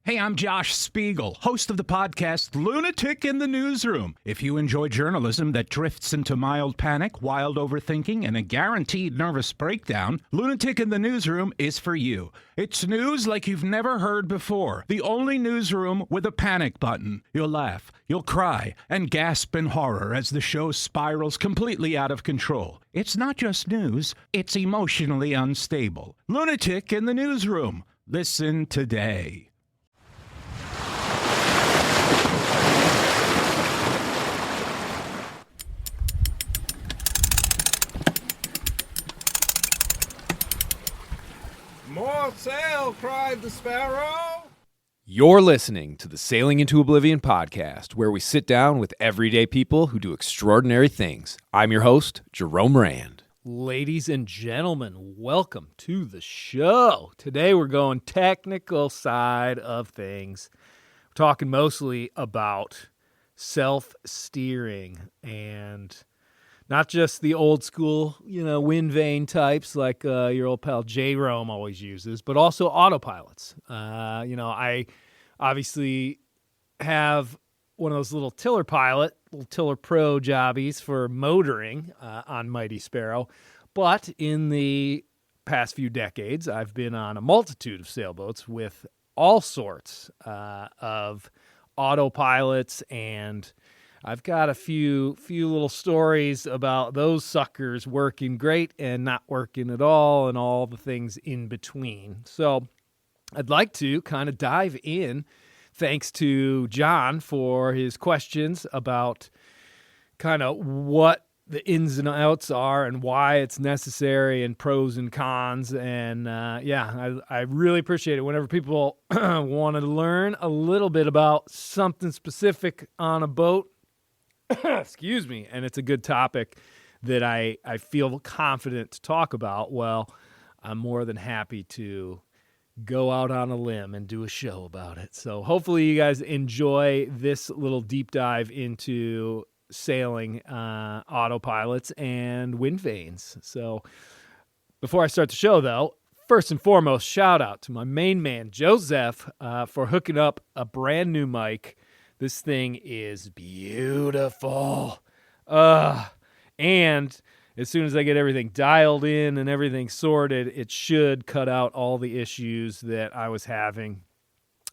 Hey, I'm Josh Spiegel, host of the podcast Lunatic in the Newsroom. If you enjoy journalism that drifts into mild panic, wild overthinking, and a guaranteed nervous breakdown, Lunatic in the Newsroom is for you. It's news like you've never heard before. The only newsroom with a panic button. You'll laugh, you'll cry, and gasp in horror as the show spirals completely out of control. It's not just news, it's emotionally unstable. Lunatic in the Newsroom. Listen today. More sail, cried the sparrow. You're listening to the Sailing into Oblivion podcast, where we sit down with everyday people who do extraordinary things. I'm your host, Jerome Rand. Ladies and gentlemen, welcome to the show. Today we're going technical side of things. We're talking mostly about self-steering and not just the old school, Windvane types like your old pal J-Rome always uses, but also autopilots. I obviously have one of those little Tiller Pro jobbies for motoring on Mighty Sparrow. But in the past few decades, I've been on a multitude of sailboats with all sorts of autopilots, and I've got a few little stories about those suckers working great and not working at all and all the things in between. So I'd like to kind of dive in, thanks to John for his questions about kind of what the ins and outs are and why it's necessary and pros and cons. And I really appreciate it whenever people want to learn a little bit about something specific on a boat. Excuse me, and it's a good topic that I feel confident to talk about. Well, I'm more than happy to go out on a limb and do a show about it. So hopefully you guys enjoy this little deep dive into sailing autopilots and Windvanes. So before I start the show, though, first and foremost, shout out to my main man, Joseph, for hooking up a brand new mic. This thing is beautiful. And as soon as I get everything dialed in and everything sorted, it should cut out all the issues that I was having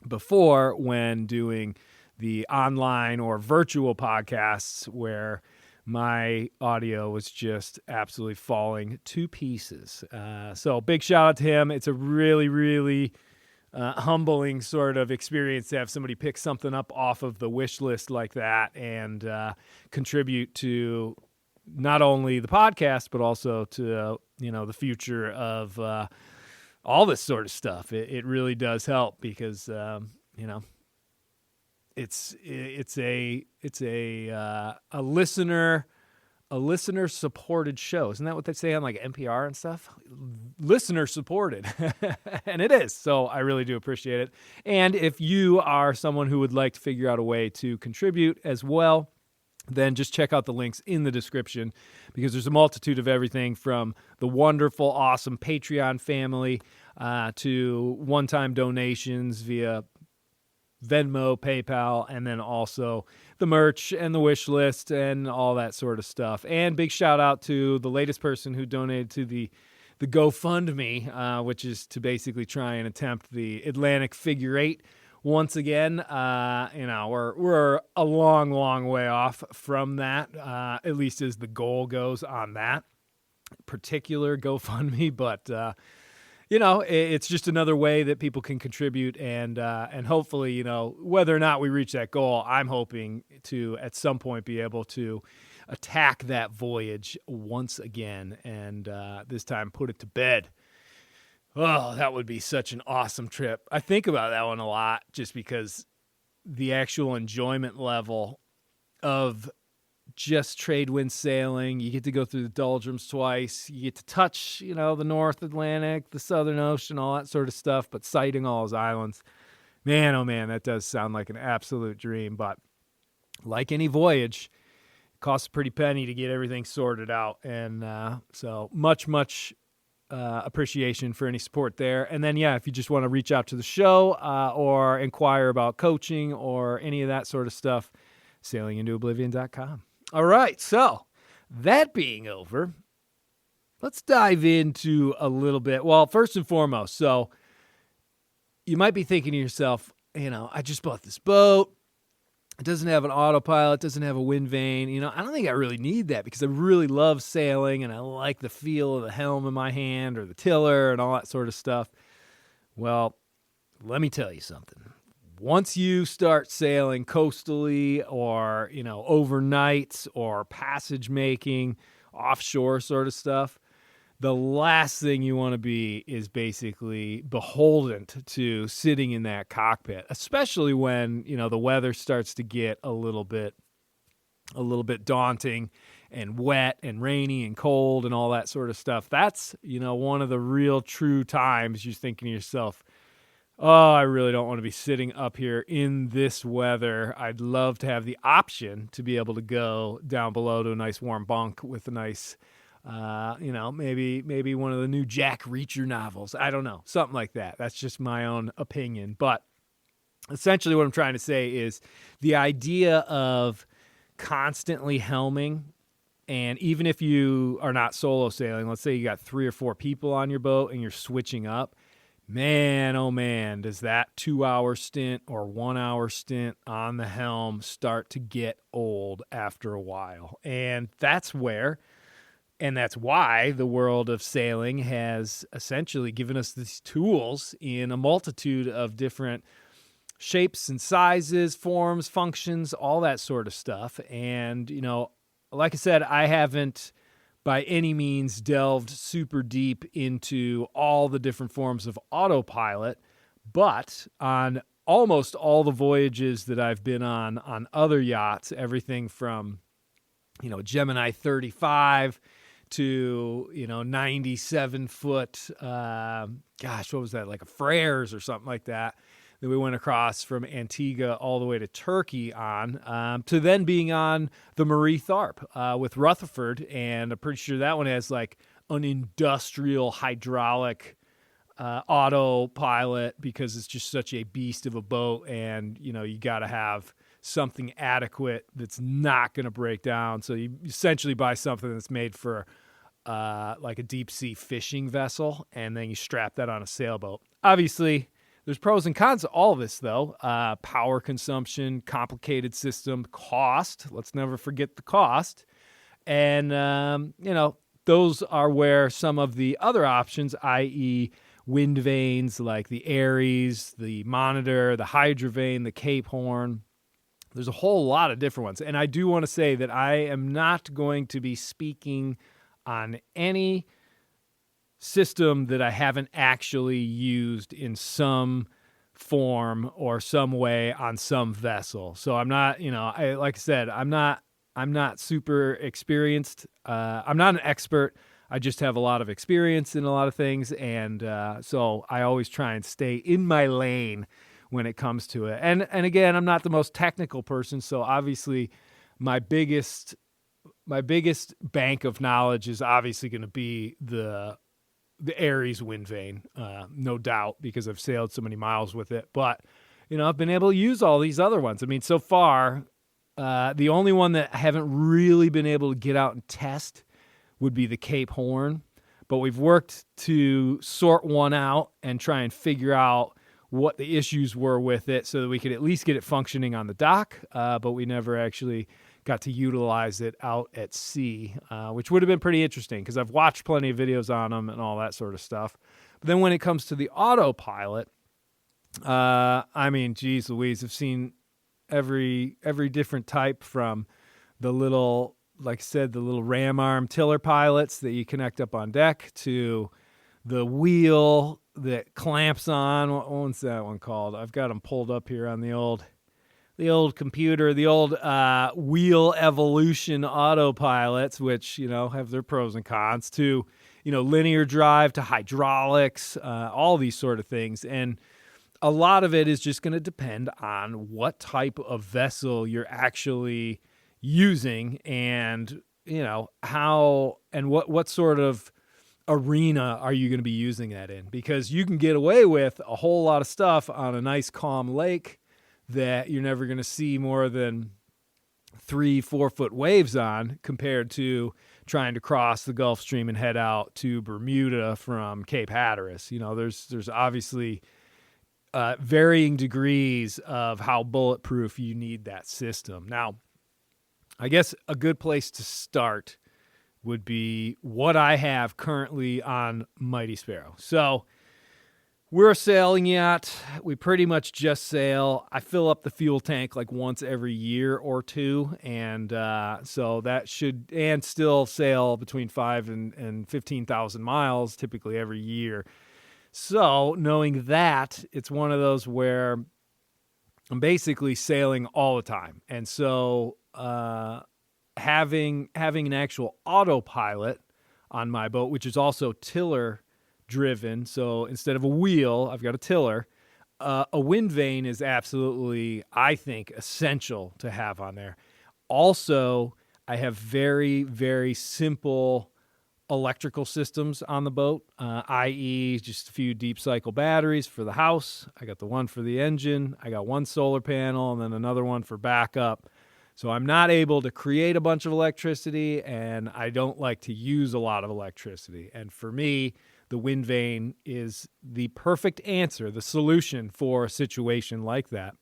before when doing the online or virtual podcasts where my audio was just absolutely falling to pieces. So big shout out to him. It's a really, really humbling sort of experience to have somebody pick something up off of the wish list like that and contribute to not only the podcast, but also to, the future of all this sort of stuff. It really does help because, it's a listener supported show. Isn't that what they say on like NPR and stuff? Listener supported. And it is. So I really do appreciate it. And if you are someone who would like to figure out a way to contribute as well, then just check out the links in the description because there's a multitude of everything from the wonderful, awesome Patreon family to one-time donations via Venmo, PayPal, and then also the merch and the wish list and all that sort of stuff. And big shout out to the latest person who donated to the GoFundMe, which is to basically try and attempt the Atlantic Figure 8 once again. We're a long, long way off from that, at least as the goal goes on that particular GoFundMe, but it's just another way that people can contribute, and hopefully, whether or not we reach that goal, I'm hoping to at some point be able to attack that voyage once again, and this time put it to bed. Oh, that would be such an awesome trip. I think about that one a lot just because the actual enjoyment level of just trade wind sailing. You get to go through the doldrums twice. You get to touch, the North Atlantic, the Southern Ocean, all that sort of stuff, but sighting all those islands. Man, oh man, that does sound like an absolute dream. But like any voyage, it costs a pretty penny to get everything sorted out. And so much appreciation for any support there. And then, if you just want to reach out to the show or inquire about coaching or any of that sort of stuff, sailingintoOblivion.com. All right, so that being over, let's dive into a little bit. Well, first and foremost, so you might be thinking to yourself, I just bought this boat. It doesn't have an autopilot, doesn't have a wind vane. I don't think I really need that because I really love sailing and I like the feel of the helm in my hand or the tiller and all that sort of stuff. Well, let me tell you something. Once you start sailing coastally or, overnights or passage making, offshore sort of stuff, the last thing you want to be is basically beholden to sitting in that cockpit, especially when, the weather starts to get a little bit daunting and wet and rainy and cold and all that sort of stuff. That's, one of the real true times you're thinking to yourself, oh, I really don't want to be sitting up here in this weather. I'd love to have the option to be able to go down below to a nice warm bunk with a nice, maybe one of the new Jack Reacher novels. I don't know, something like that. That's just my own opinion. But essentially what I'm trying to say is the idea of constantly helming, and even if you are not solo sailing, let's say you got 3 or 4 people on your boat and you're switching up, man, oh man, does that 2-hour stint or 1-hour stint on the helm start to get old after a while. And that's why the world of sailing has essentially given us these tools in a multitude of different shapes and sizes, forms, functions, all that sort of stuff. And, like I said, I haven't by any means delved super deep into all the different forms of autopilot, but on almost all the voyages that I've been on other yachts, everything from, Gemini 35 to, 97 foot, what was that? Like a Freres or something like that we went across from Antigua all the way to Turkey on, to then being on the Marie Tharp with Rutherford. And I'm pretty sure that one has like an industrial hydraulic autopilot because it's just such a beast of a boat. And, you got to have something adequate that's not going to break down. So you essentially buy something that's made for like a deep sea fishing vessel, and then you strap that on a sailboat. Obviously, there's pros and cons to all of this, though. Power consumption, complicated system, cost. Let's never forget the cost. And, those are where some of the other options, i.e. wind vanes like the Aries, the Monitor, the Hydrovane, the Cape Horn. There's a whole lot of different ones. And I do want to say that I am not going to be speaking on any system that I haven't actually used in some form or some way on some vessel. So I'm not, like I said, I'm not super experienced. I'm not an expert. I just have a lot of experience in a lot of things. And so I always try and stay in my lane when it comes to it. And again, I'm not the most technical person. So obviously my biggest bank of knowledge is obviously going to be the Aries wind vane, no doubt, because I've sailed so many miles with it. But, I've been able to use all these other ones. I mean, so far, the only one that I haven't really been able to get out and test would be the Cape Horn. But we've worked to sort one out and try and figure out what the issues were with it so that we could at least get it functioning on the dock. But we never actually got to utilize it out at sea, which would have been pretty interesting because I've watched plenty of videos on them and all that sort of stuff. But then when it comes to the autopilot, geez Louise, I've seen every different type, from the little, like I said, the little ram arm tiller pilots that you connect up on deck to the wheel that clamps on. What's that one called? I've got them pulled up here on the old computer, the old wheel evolution autopilots, which, have their pros and cons, to, linear drive, to hydraulics, all these sort of things. And a lot of it is just going to depend on what type of vessel you're actually using and, how and what sort of arena are you going to be using that in? Because you can get away with a whole lot of stuff on a nice calm lake that you're never going to see more than 3-4 foot waves on, compared to trying to cross the Gulf Stream and head out to Bermuda from Cape Hatteras. There's obviously varying degrees of how bulletproof you need that system. Now, I guess a good place to start would be what I have currently on Mighty Sparrow. So we're a sailing yacht. We pretty much just sail. I fill up the fuel tank like once every year or two, and so that should, and still sail between 5,000 and 15,000 miles typically every year. So knowing that, it's one of those where I'm basically sailing all the time, and so having an actual autopilot on my boat, which is also tiller driven, so instead of a wheel, I've got a tiller. A wind vane is absolutely, I think, essential to have on there. Also, I have very, very simple electrical systems on the boat, i.e. just a few deep cycle batteries for the house. I got the one for the engine. I got one solar panel and then another one for backup. So I'm not able to create a bunch of electricity, and I don't like to use a lot of electricity. And for me, the wind vane is the perfect answer, the solution for a situation like that.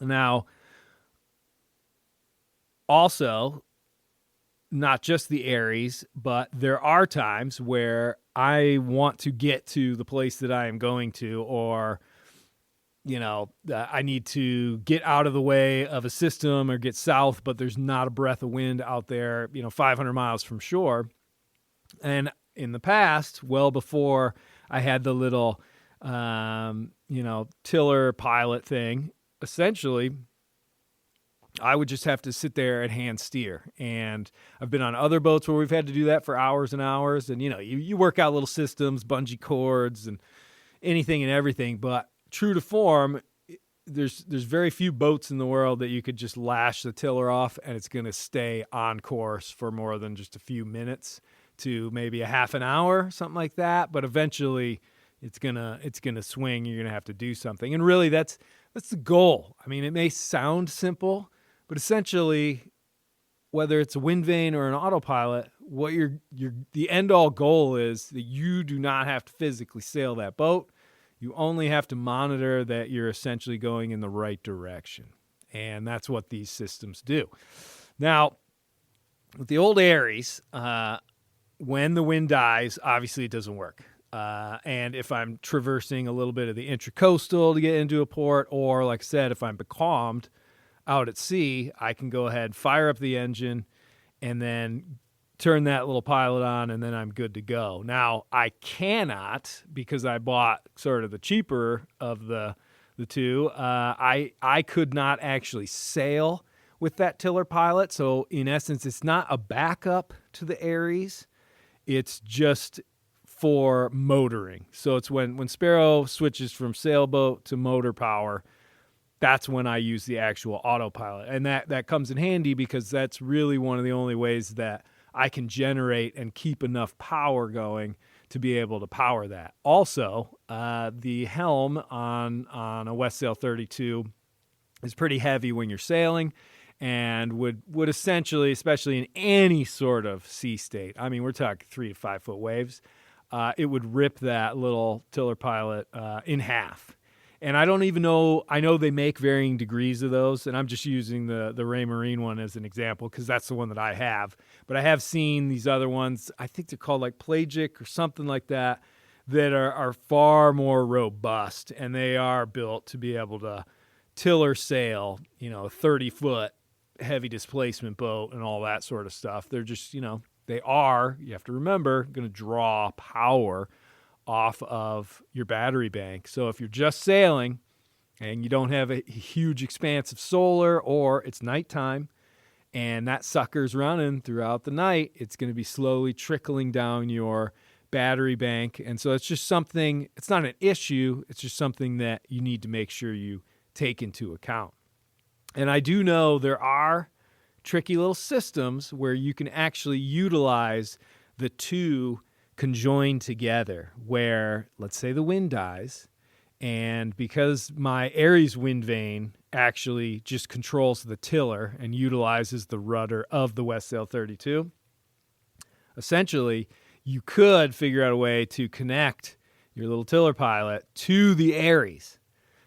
Now, also, not just the Aries, but there are times where I want to get to the place that I am going to, or I need to get out of the way of a system or get south, but there's not a breath of wind out there, 500 miles from shore. And in the past, well before I had the little, tiller pilot thing, essentially, I would just have to sit there and hand steer. And I've been on other boats where we've had to do that for hours and hours. And, you work out little systems, bungee cords and anything and everything. But true to form, there's very few boats in the world that you could just lash the tiller off and it's going to stay on course for more than just a few minutes to maybe a half an hour, something like that. But eventually it's gonna swing. You're gonna have to do something. And really that's the goal. I mean, it may sound simple, but essentially, whether it's a wind vane or an autopilot, what the end all goal is that you do not have to physically sail that boat. You only have to monitor that you're essentially going in the right direction. And that's what these systems do. Now, with the old Aries, when the wind dies, obviously it doesn't work. And if I'm traversing a little bit of the intracoastal to get into a port, or like I said, if I'm becalmed out at sea, I can go ahead, fire up the engine, and then turn that little pilot on, and then I'm good to go. Now, I cannot, because I bought sort of the cheaper of the two, I could not actually sail with that tiller pilot. So in essence, it's not a backup to the Aries. It's just for motoring. So it's when Sparrow switches from sailboat to motor power, that's when I use the actual autopilot. And that comes in handy because that's really one of the only ways that I can generate and keep enough power going to be able to power that. Also, the helm on a West Sail 32 is pretty heavy when you're sailing, and would essentially, especially in any sort of sea state, I mean, we're talking 3 to 5 foot waves, it would rip that little tiller pilot in half. And I don't even know, I know they make varying degrees of those, and I'm just using the Ray Marine one as an example because that's the one that I have. But I have seen these other ones, I think they're called like Pelagic or something like that are far more robust, and they are built to be able to tiller sail, a 30-foot heavy displacement boat and all that sort of stuff. They're just, they are, you have to remember, going to draw power off of your battery bank. So if you're just sailing and you don't have a huge expanse of solar, or it's nighttime and that sucker's running throughout the night, it's going to be slowly trickling down your battery bank. And so it's just something, it's not an issue, it's just something that you need to make sure you take into account. And I do know there are tricky little systems where you can actually utilize the two conjoined together where, let's say the wind dies, and because my Aries wind vane actually just controls the tiller and utilizes the rudder of the Westsail 32, essentially you could figure out a way to connect your little tiller pilot to the Aries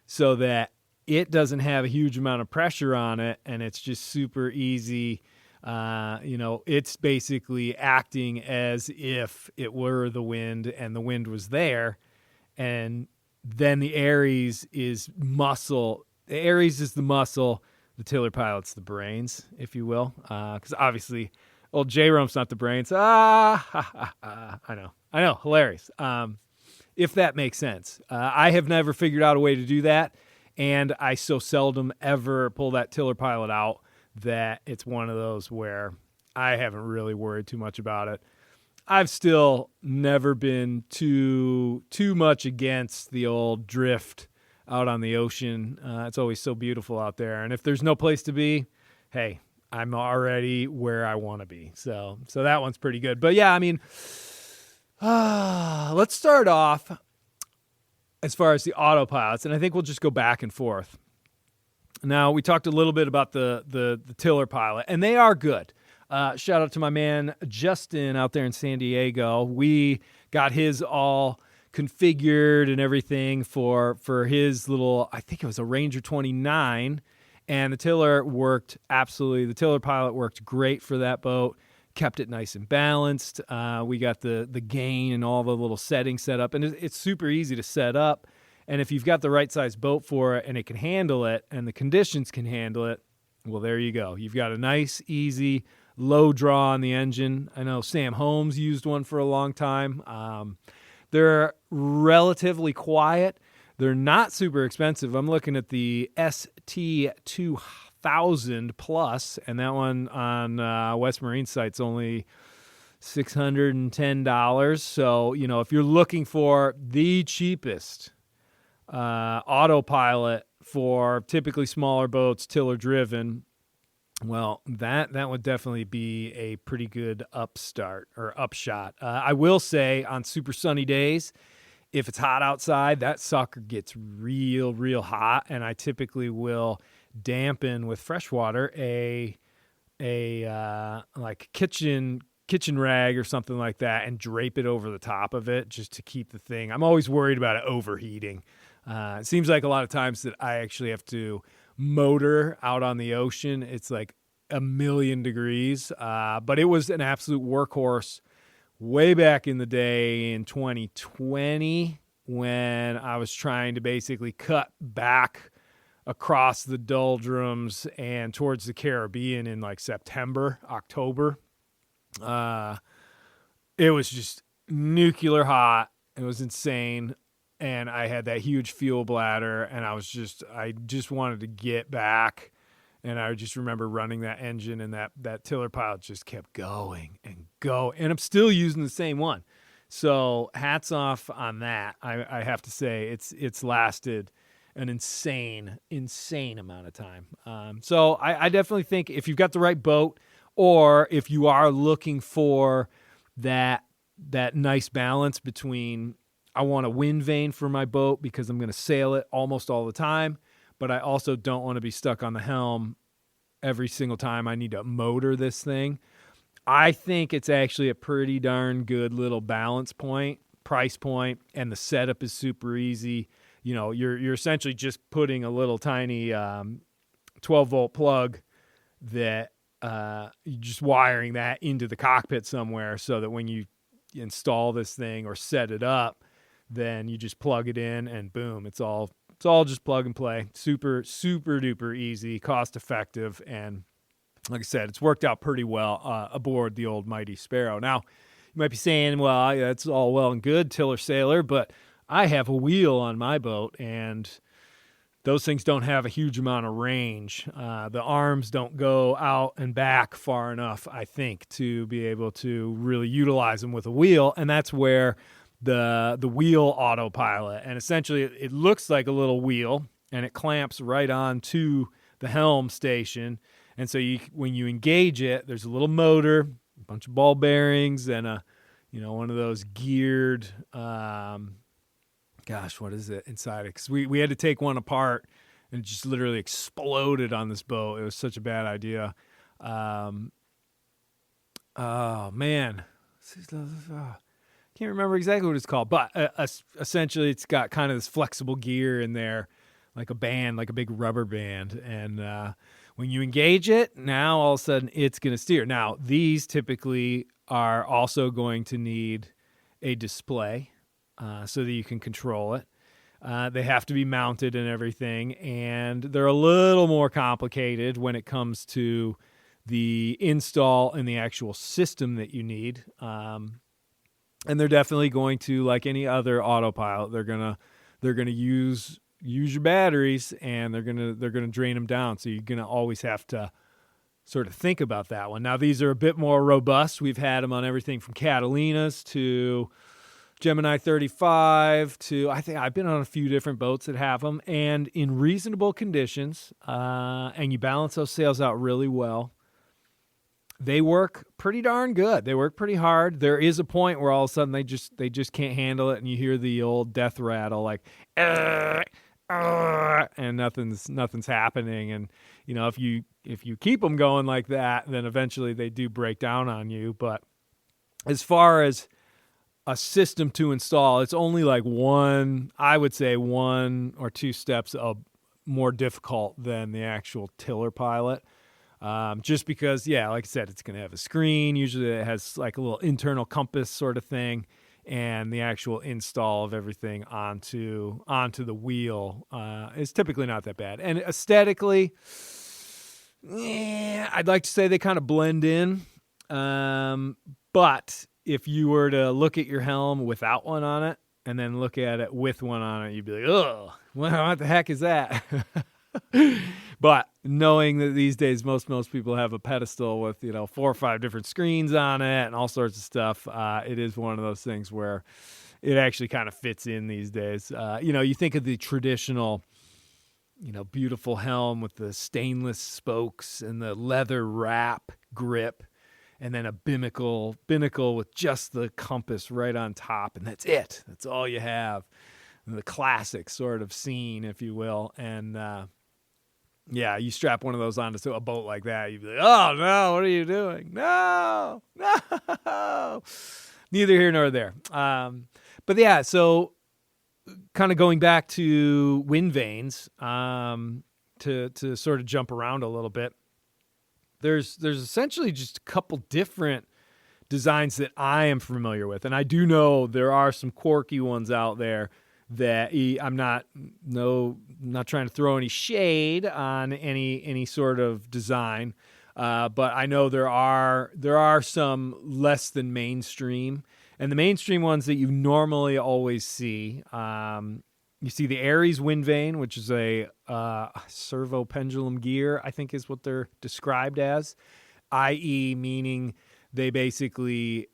so that it doesn't have a huge amount of pressure on it, and it's just super easy. It's basically acting as if it were the wind and the wind was there. And then the Aries is muscle. The Aries is the muscle. The tiller pilot's the brains, if you will. Because obviously, old J-Rome's not the brains. I know. Hilarious. If that makes sense. I have never figured out a way to do that. And I so seldom ever pull that tiller pilot out that it's one of those where I haven't really worried too much about it. I've still never been too much against the old drift out on the ocean. It's always so beautiful out there. And if there's no place to be, hey, I'm already where I want to be. So that one's pretty good. But yeah, I mean, let's start off as far as the autopilots, and I think we'll just go back and forth. Now, we talked a little bit about the tiller pilot, and they are good. Shout out to my man Justin out there in San Diego. We got his all configured and everything for his little, I think it was a Ranger 29, and the tiller pilot worked great for that boat. Kept it nice and balanced. We got the gain and all the little settings set up, and it's super easy to set up. And if you've got the right size boat for it and it can handle it and the conditions can handle it, well, there you go. You've got a nice, easy, low draw on the engine. I know Sam Holmes used one for a long time. They're relatively quiet. They're not super expensive. I'm looking at the ST2000 Plus, and that one on West Marine site's only $610. So, if you're looking for the cheapest autopilot for typically smaller boats, tiller driven, well, that would definitely be a pretty good upshot. I will say on super sunny days, if it's hot outside, that sucker gets real, real hot, and I typically will dampen with fresh water a like kitchen rag or something like that and drape it over the top of it just to keep the thing. I'm always worried about it overheating. It seems like a lot of times that I actually have to motor out on the ocean. It's like 1,000,000 degrees, but it was an absolute workhorse way back in the day in 2020 when I was trying to basically cut back across the doldrums and towards the Caribbean in like September, October. It was just nuclear hot. It was insane. And I had that huge fuel bladder, and I just wanted to get back. And I just remember running that engine, and that tiller pilot just kept going and going. And I'm still using the same one. So hats off on that. I have to say it's lasted an insane amount of time. So I definitely think if you've got the right boat, or if you are looking for that nice balance between, I want a wind vane for my boat because I'm going to sail it almost all the time, but I also don't want to be stuck on the helm every single time I need to motor this thing. I think it's actually a pretty darn good little balance point, price point, and the setup is super easy. You're essentially just putting a little tiny 12-volt plug that you're just wiring that into the cockpit somewhere so that when you install this thing or set it up, then you just plug it in and boom, it's all just plug and play. Super, super duper easy, cost effective, and like I said, it's worked out pretty well aboard the old Mighty Sparrow. Now, you might be saying, well, that's all well and good, tiller sailor, but I have a wheel on my boat, and those things don't have a huge amount of range. The arms don't go out and back far enough, I think, to be able to really utilize them with a wheel, and that's where the wheel autopilot, and essentially it looks like a little wheel, and it clamps right onto the helm station. And so when you engage it, there's a little motor, a bunch of ball bearings, and a one of those geared, gosh, what is it inside it? Because we had to take one apart and it just literally exploded on this boat. It was such a bad idea. Oh, man. Can't remember exactly what it's called, but essentially it's got kind of this flexible gear in there, like a band, like a big rubber band. And when you engage it, now all of a sudden it's going to steer. Now, these typically are also going to need a display so that you can control it. They have to be mounted and everything, and they're a little more complicated when it comes to the install and the actual system that you need. And they're definitely going to, like any other autopilot, they're gonna use your batteries, and they're gonna drain them down. So you're gonna always have to sort of think about that one. Now, these are a bit more robust. We've had them on everything from Catalinas to Gemini 35 to, I think I've been on a few different boats that have them, and in reasonable conditions, and you balance those sails out really well, they work pretty darn good. They work pretty hard. There is a point where all of a sudden they just can't handle it, and you hear the old death rattle, like, and nothing's happening. And if you keep them going like that, then eventually they do break down on you. But as far as a system to install, it's only like one or two steps more difficult than the actual tiller pilot. Just because, like I said, it's going to have a screen. Usually it has like a little internal compass sort of thing, and the actual install of everything onto the wheel is typically not that bad. And aesthetically, I'd like to say they kind of blend in. But if you were to look at your helm without one on it and then look at it with one on it, you'd be like, oh, what the heck is that? But knowing that these days most people have a pedestal with 4 or 5 different screens on it and all sorts of stuff, it is one of those things where it actually kind of fits in these days. You think of the traditional, beautiful helm with the stainless spokes and the leather wrap grip, and then a binnacle with just the compass right on top, and that's it. That's all you have. The classic sort of scene, if you will. And you strap one of those onto a boat like that, you'd be like, oh, no, what are you doing? No. Neither here nor there. But yeah, so kind of going back to Windvanes, to sort of jump around a little bit, there's essentially just a couple different designs that I am familiar with. And I do know there are some quirky ones out there that I'm not trying to throw any shade on any sort of design, but I know there are some less than mainstream, and the mainstream ones that you normally always see. You see the Aries Windvane, which is a servo pendulum gear, I think is what they're described as, i.e. meaning they basically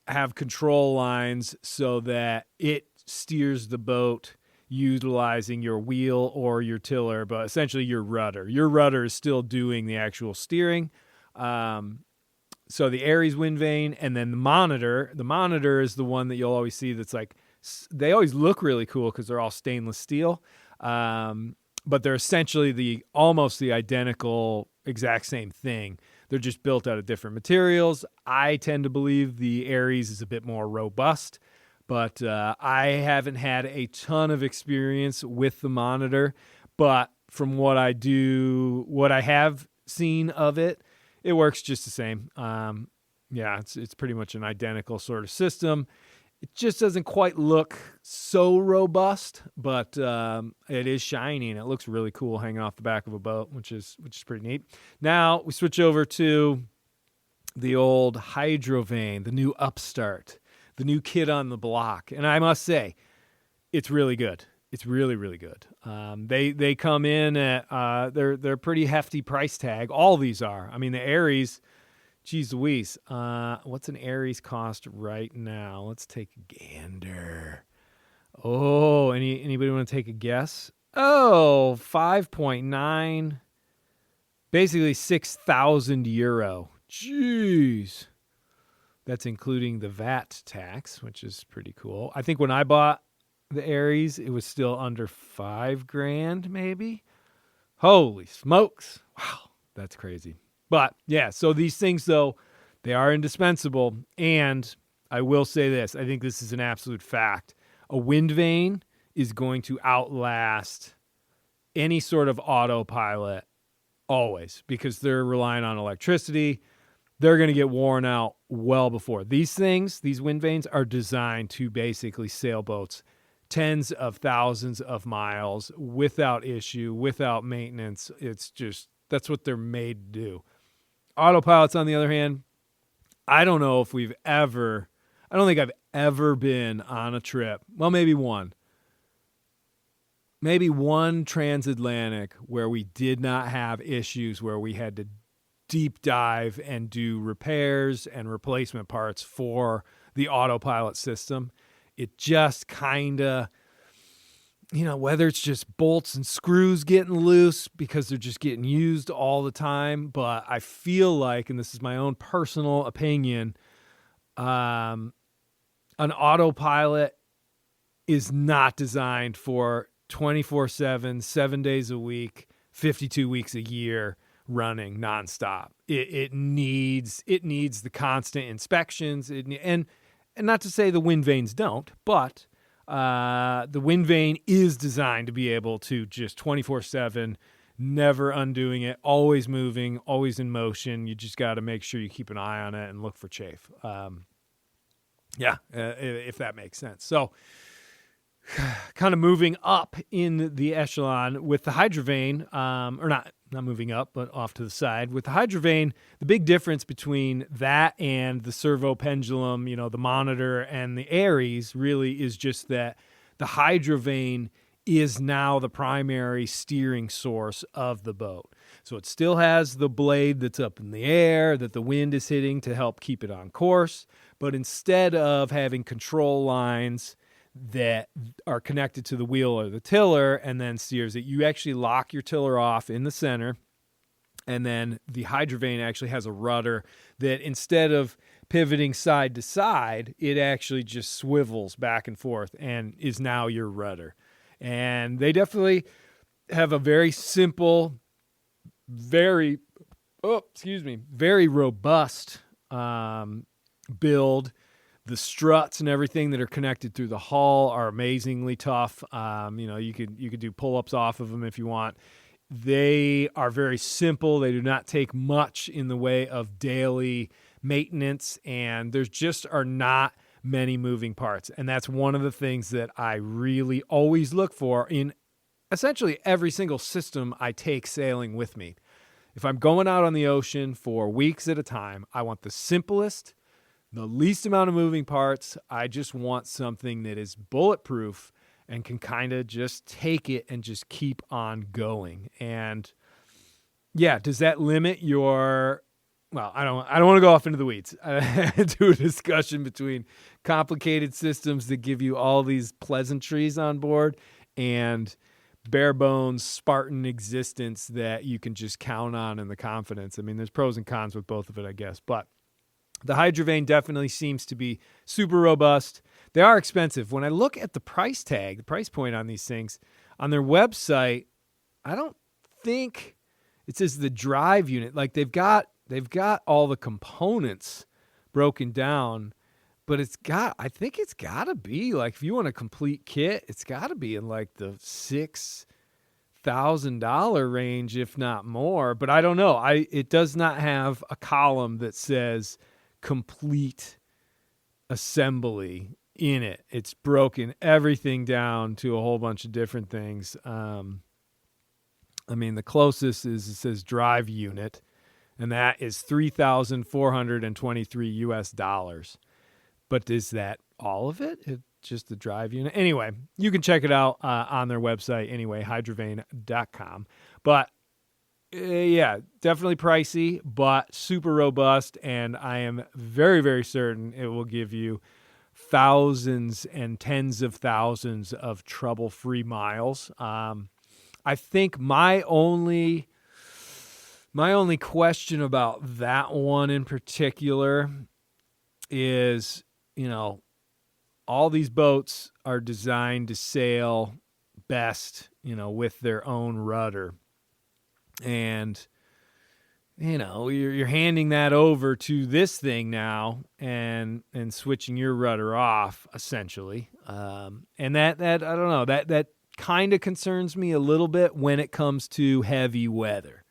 have control lines so that it steers the boat utilizing your wheel or your tiller, but essentially your rudder. Your rudder is still doing the actual steering. So the Aries Windvane, and then the Monitor. The Monitor is the one that you'll always see that's like, they always look really cool because they're all stainless steel, but they're essentially almost the identical exact same thing. They're just built out of different materials. I tend to believe the Aries is a bit more robust, but I haven't had a ton of experience with the Monitor. But from what I have seen of it, it works just the same. It's pretty much an identical sort of system. It just doesn't quite look so robust, but it is shiny and it looks really cool hanging off the back of a boat, which is pretty neat. Now we switch over to the old Hydrovane, the new upstart, the new kid on the block, and I must say, it's really good. It's really, really good. They come in at they're pretty hefty price tag. All these are. I mean, the Aries. Geez Louise, what's an Aries cost right now? Let's take a gander. Oh, anybody want to take a guess? Oh, 5.9, basically 6,000 euro. Jeez. That's including the VAT tax, which is pretty cool. I think when I bought the Aries, it was still under $5,000, maybe. Holy smokes. Wow, that's crazy. But yeah, so these things, though, they are indispensable. And I will say this, I think this is an absolute fact. A Windvane is going to outlast any sort of autopilot always, because they're relying on electricity. They're going to get worn out well before. These things, these Windvanes, are designed to basically sail boats tens of thousands of miles without issue, without maintenance. It's just, that's what they're made to do. Autopilots, on the other hand, I don't think I've ever been on a trip. Well, maybe one transatlantic where we did not have issues, where we had to deep dive and do repairs and replacement parts for the autopilot system. It just kind of, whether it's just bolts and screws getting loose because they're just getting used all the time. But I feel like, and this is my own personal opinion, an autopilot is not designed for 24/7, 7 days a week, 52 weeks a year running nonstop. It needs the constant inspections. And not to say the Windvanes don't, but the Windvane is designed to be able to just 24/7, never undoing it, always moving, always in motion. You just got to make sure you keep an eye on it and look for chafe. If that makes sense. So kind of moving up in the echelon with the Hydrovane, or not moving up, but off to the side. With the Hydrovane, the big difference between that and the servo pendulum, the Monitor and the Aries, really is just that the Hydrovane is now the primary steering source of the boat. So it still has the blade that's up in the air that the wind is hitting to help keep it on course. But instead of having control lines that are connected to the wheel or the tiller and then steers it, you actually lock your tiller off in the center. And then the Hydrovane actually has a rudder that, instead of pivoting side to side, it actually just swivels back and forth and is now your rudder. And they definitely have a very simple, very robust build. The struts and everything that are connected through the hull are amazingly tough. You could do pull-ups off of them if you want. They are very simple. They do not take much in the way of daily maintenance, and there just are not many moving parts. And that's one of the things that I really always look for in essentially every single system I take sailing with me. If I'm going out on the ocean for weeks at a time, I want the simplest, the least amount of moving parts. I just want something that is bulletproof and can kind of just take it and just keep on going. And yeah, does that limit your... Well, I don't want to go off into the weeds. Do a discussion between complicated systems that give you all these pleasantries on board and bare bones Spartan existence that you can just count on in the confidence. I mean, there's pros and cons with both of it, I guess. But the Hydrovane definitely seems to be super robust. They are expensive. When I look at the price tag, the price point on these things, on their website, I don't think it says the drive unit. Like they've got all the components broken down, but I think it's got to be like, if you want a complete kit, it's got to be in like the $6,000 range, if not more. But I don't know. It does not have a column that says complete assembly in it. It's broken everything down to a whole bunch of different things. I mean, the closest is, it says drive unit, and that is $3,423 US. But is that all of it? It's just the drive unit? Anyway, you can check it out on their website anyway, hydrovane.com. But yeah, definitely pricey, but super robust, and I am very, very certain it will give you thousands and tens of thousands of trouble-free miles. I think my only question about that one in particular is, all these boats are designed to sail best, with their own rudder. And, you're handing that over to this thing now and switching your rudder off, essentially. And that I don't know, that kind of concerns me a little bit when it comes to heavy weather.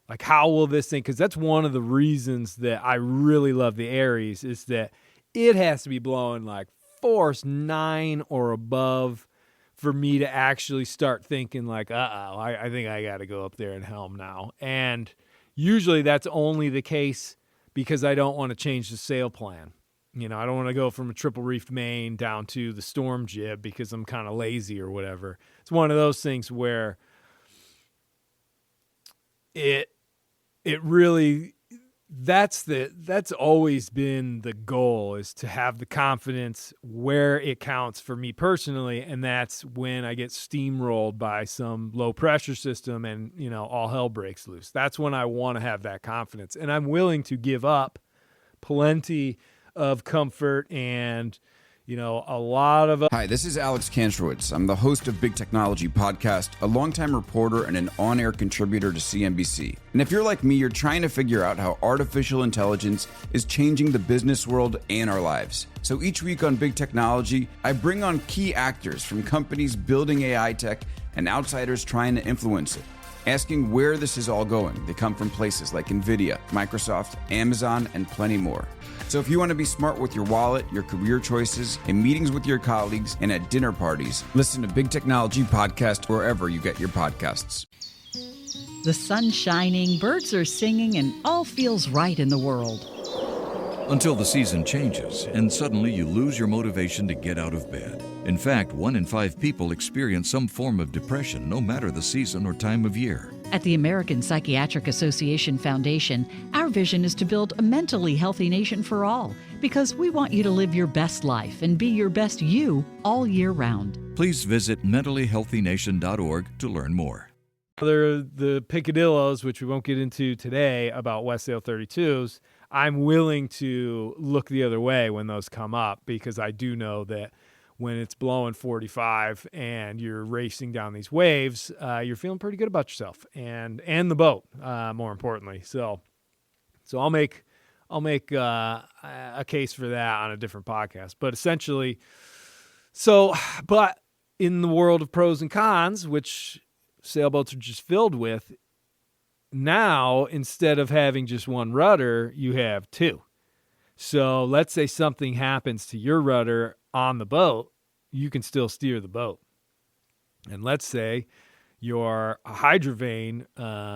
Like, how will this thing, because that's one of the reasons that I really love the Aries, is that it has to be blowing like force 9 or above for me to actually start thinking like, I think I got to go up there and helm now. And usually that's only the case because I don't want to change the sail plan. I don't want to go from a triple reefed main down to the storm jib because I'm kind of lazy or whatever. It's one of those things where it really, that's always been the goal, is to have the confidence where it counts for me personally. And that's when I get steamrolled by some low pressure system and, all hell breaks loose. That's when I want to have that confidence. And I'm willing to give up plenty of comfort and, a lot of... Hi, this is Alex Kantrowitz. I'm the host of Big Technology Podcast, a longtime reporter and an on-air contributor to CNBC. And if you're like me, you're trying to figure out how artificial intelligence is changing the business world and our lives. So each week on Big Technology, I bring on key actors from companies building AI tech and outsiders trying to influence it, asking where this is all going. They come from places like NVIDIA, Microsoft, Amazon, and plenty more. So if you want to be smart with your wallet, your career choices, in meetings with your colleagues, and at dinner parties, listen to Big Technology Podcast wherever you get your podcasts. The sun's shining, birds are singing, and all feels right in the world. Until the season changes, and suddenly you lose your motivation to get out of bed. In fact, 1 in 5 people experience some form of depression, no matter the season or time of year. At the American Psychiatric Association Foundation, our vision is to build a mentally healthy nation for all, because we want you to live your best life and be your best you all year round. Please visit mentallyhealthynation.org to learn more. There are the picadillos, which we won't get into today, about West Sail 32s. I'm willing to look the other way when those come up, because I do know that when it's blowing 45 and you're racing down these waves, you're feeling pretty good about yourself and the boat, more importantly. So I'll make a case for that on a different podcast. But essentially, but in the world of pros and cons, which sailboats are just filled with, now instead of having just one rudder, you have 2. So let's say something happens to your rudder on the boat, you can still steer the boat. And let's say your hydrovane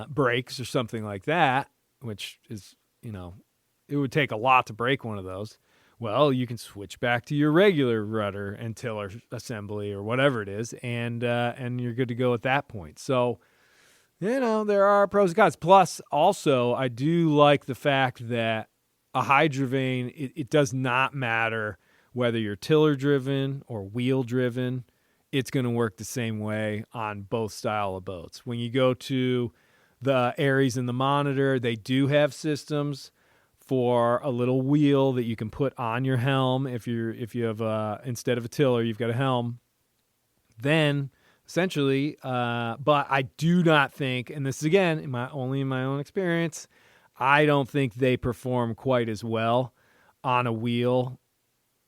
breaks or something like that, which is, it would take a lot to break one of those. Well, you can switch back to your regular rudder and tiller assembly or whatever it is, and you're good to go at that point. So, there are pros and cons. Plus, also, I do like the fact that a hydrovane, it does not matter whether you're tiller-driven or wheel-driven. It's going to work the same way on both style of boats. When you go to the Aries and the Monitor, they do have systems for a little wheel that you can put on your helm. If you have instead of a tiller, you've got a helm. Then essentially, but I do not think, and this is again only in my own experience, I don't think they perform quite as well on a wheel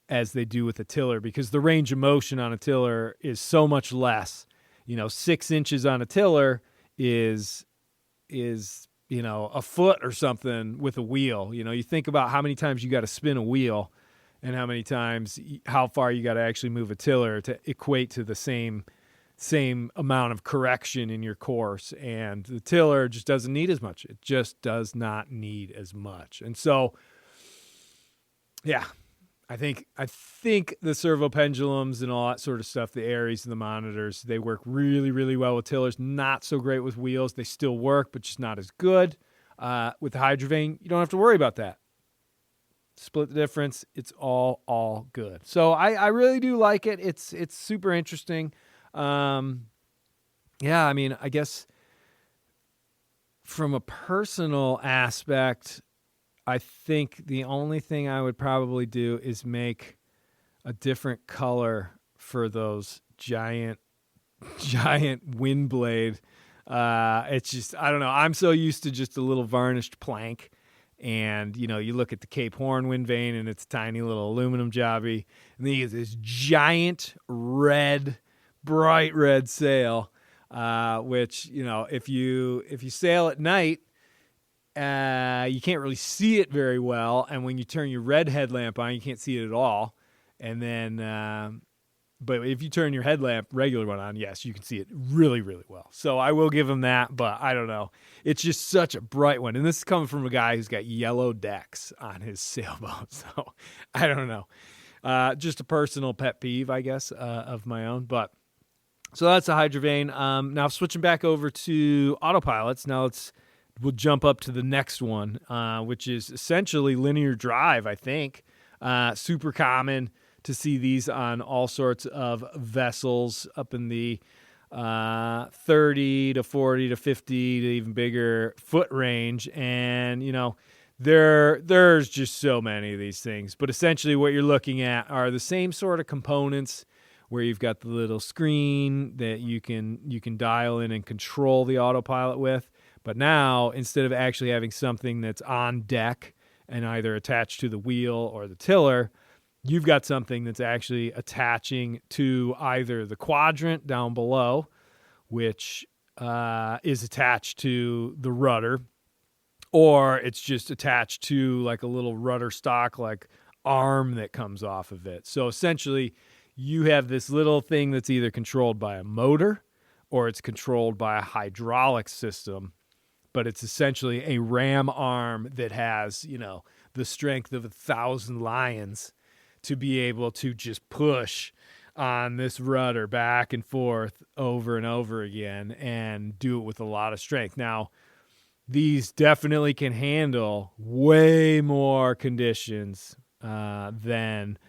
as they do with a tiller, because the range of motion on a tiller is so much less. 6 inches on a tiller is a foot or something with a wheel. You think about how many times you got to spin a wheel and how far you got to actually move a tiller to equate to the same amount of correction in your course. And the tiller just doesn't need as much. It just does not need as much. And so, yeah, I think the servo pendulums and all that sort of stuff, the Aries and the Monitors, they work really, really well with tillers. Not so great with wheels. They still work, but just not as good. With the hydrovane, you don't have to worry about that. Split the difference. It's all good. So I really do like it. It's super interesting. I guess from a personal aspect, I think the only thing I would probably do is make a different color for those giant wind blade. It's just, I don't know. I'm so used to just a little varnished plank. And, you look at the Cape Horn wind vane and it's a tiny little aluminum jobby. And then you get this giant bright red sail, which, if you sail at night, you can't really see it very well. And when you turn your red headlamp on, you can't see it at all. And then, but if you turn your regular one on, yes, you can see it really, really well. So I will give him that, but I don't know. It's just such a bright one. And this is coming from a guy who's got yellow decks on his sailboat. So I don't know. Just a personal pet peeve, I guess, of my own. But so that's a Hydrovane. Now switching back over to autopilots. Now we'll jump up to the next one, which is essentially linear drive, I think. Super common to see these on all sorts of vessels up in the 30 to 40 to 50 to even bigger foot range. And, there's just so many of these things. But essentially what you're looking at are the same sort of components where you've got the little screen that you can dial in and control the autopilot with. But now, instead of actually having something that's on deck and either attached to the wheel or the tiller, you've got something that's actually attaching to either the quadrant down below, which is attached to the rudder, or it's just attached to like a little rudder stock, like arm that comes off of it. So essentially, you have this little thing that's either controlled by a motor or it's controlled by a hydraulic system, but it's essentially a ram arm that has, the strength of 1,000 lions to be able to just push on this rudder back and forth over and over again and do it with a lot of strength. Now, these definitely can handle way more conditions than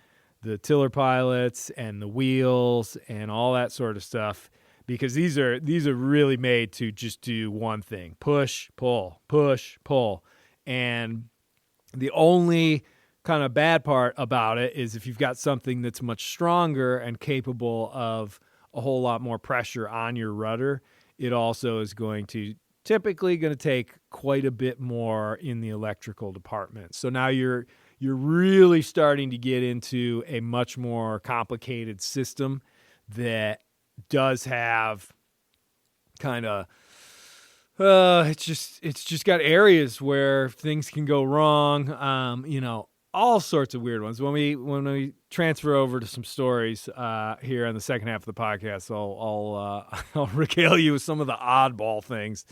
the tiller pilots and the wheels and all that sort of stuff, because these are really made to just do one thing: push, pull, push, pull. And the only kind of bad part about it is if you've got something that's much stronger and capable of a whole lot more pressure on your rudder, it also is typically going to take quite a bit more in the electrical department. So now you're really starting to get into a much more complicated system that does have kind of it's just got areas where things can go wrong. All sorts of weird ones. When we transfer over to some stories here on the second half of the podcast, I'll regale you with some of the oddball things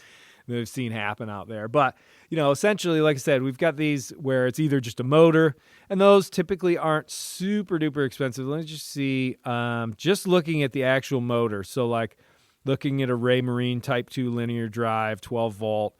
that I've seen happen out there. But essentially, like I said, we've got these where it's either just a motor, and those typically aren't super duper expensive. Let me just see. Just looking at the actual motor, so like looking at a Ray Marine Type 2 linear drive, 12 volt.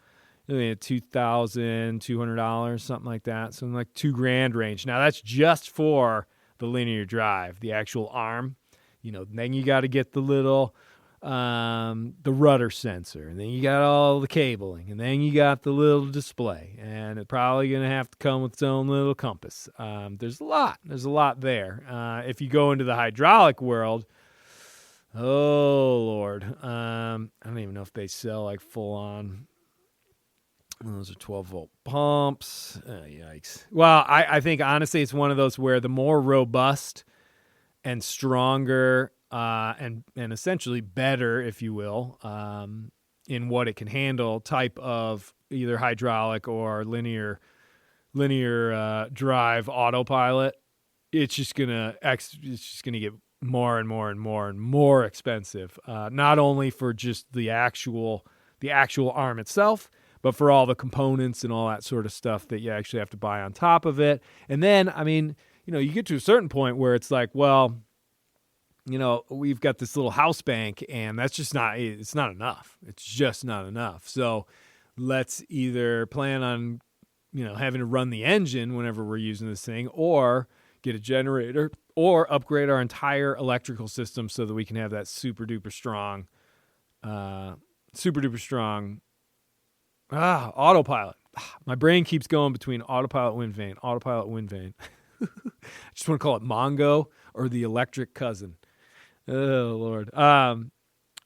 $2,200, something like that. Something like $2,000 range. Now that's just for the linear drive, the actual arm. Then you got to get the little, the rudder sensor, and then you got all the cabling, and then you got the little display, and it's probably going to have to come with its own little compass. There's a lot there. If you go into the hydraulic world, oh Lord, I don't even know if they sell like full on. Those are 12-volt pumps. Yikes. Well, I think, honestly, it's one of those where the more robust and stronger and essentially better, if you will, in what it can handle type of either hydraulic or linear drive autopilot, it's just gonna get more and more and more and more expensive. Not only for just the actual arm itself, but for all the components and all that sort of stuff that you actually have to buy on top of it. And then, you get to a certain point where it's like, well, we've got this little house bank, and that's just it's not enough. It's just not enough. So let's either plan on, having to run the engine whenever we're using this thing, or get a generator, or upgrade our entire electrical system so that we can have that super duper strong autopilot. my brain keeps going between Autopilot, Windvane, Autopilot, Windvane. I just want to call it Mongo or the electric cousin. Oh, Lord.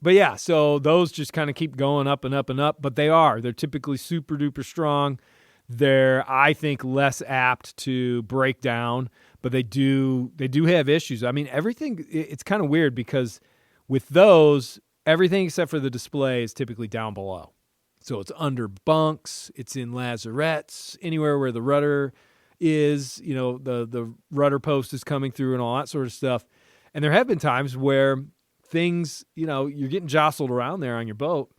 But yeah, so those just kind of keep going up and up and up, but they're typically super duper strong. They're, I think, less apt to break down, but they do have issues. I mean, everything, it's kind of weird because with those, everything except for the display is typically down below. So it's under bunks, it's in lazarettes, anywhere where the rudder is, the rudder post is coming through and all that sort of stuff. And there have been times where things, you're getting jostled around there on your boat.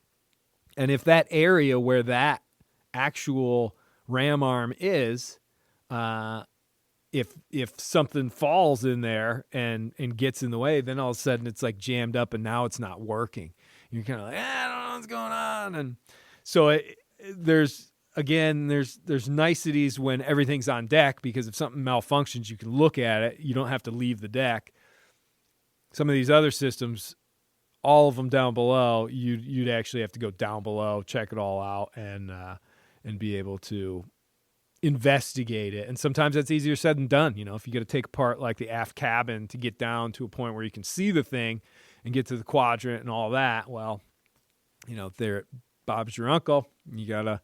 And if that area where that actual ram arm is, if something falls in there and gets in the way, then all of a sudden it's like jammed up and now it's not working. You're kind of like, I don't know what's going on. And so there's niceties when everything's on deck, because if something malfunctions, you can look at it. You don't have to leave the deck. Some of these other systems, all of them down below, you'd actually have to go down below, check it all out, and be able to investigate it. And sometimes that's easier said than done. If you got to take apart like the aft cabin to get down to a point where you can see the thing and get to the quadrant and all that, well, there Bob's your uncle. You gotta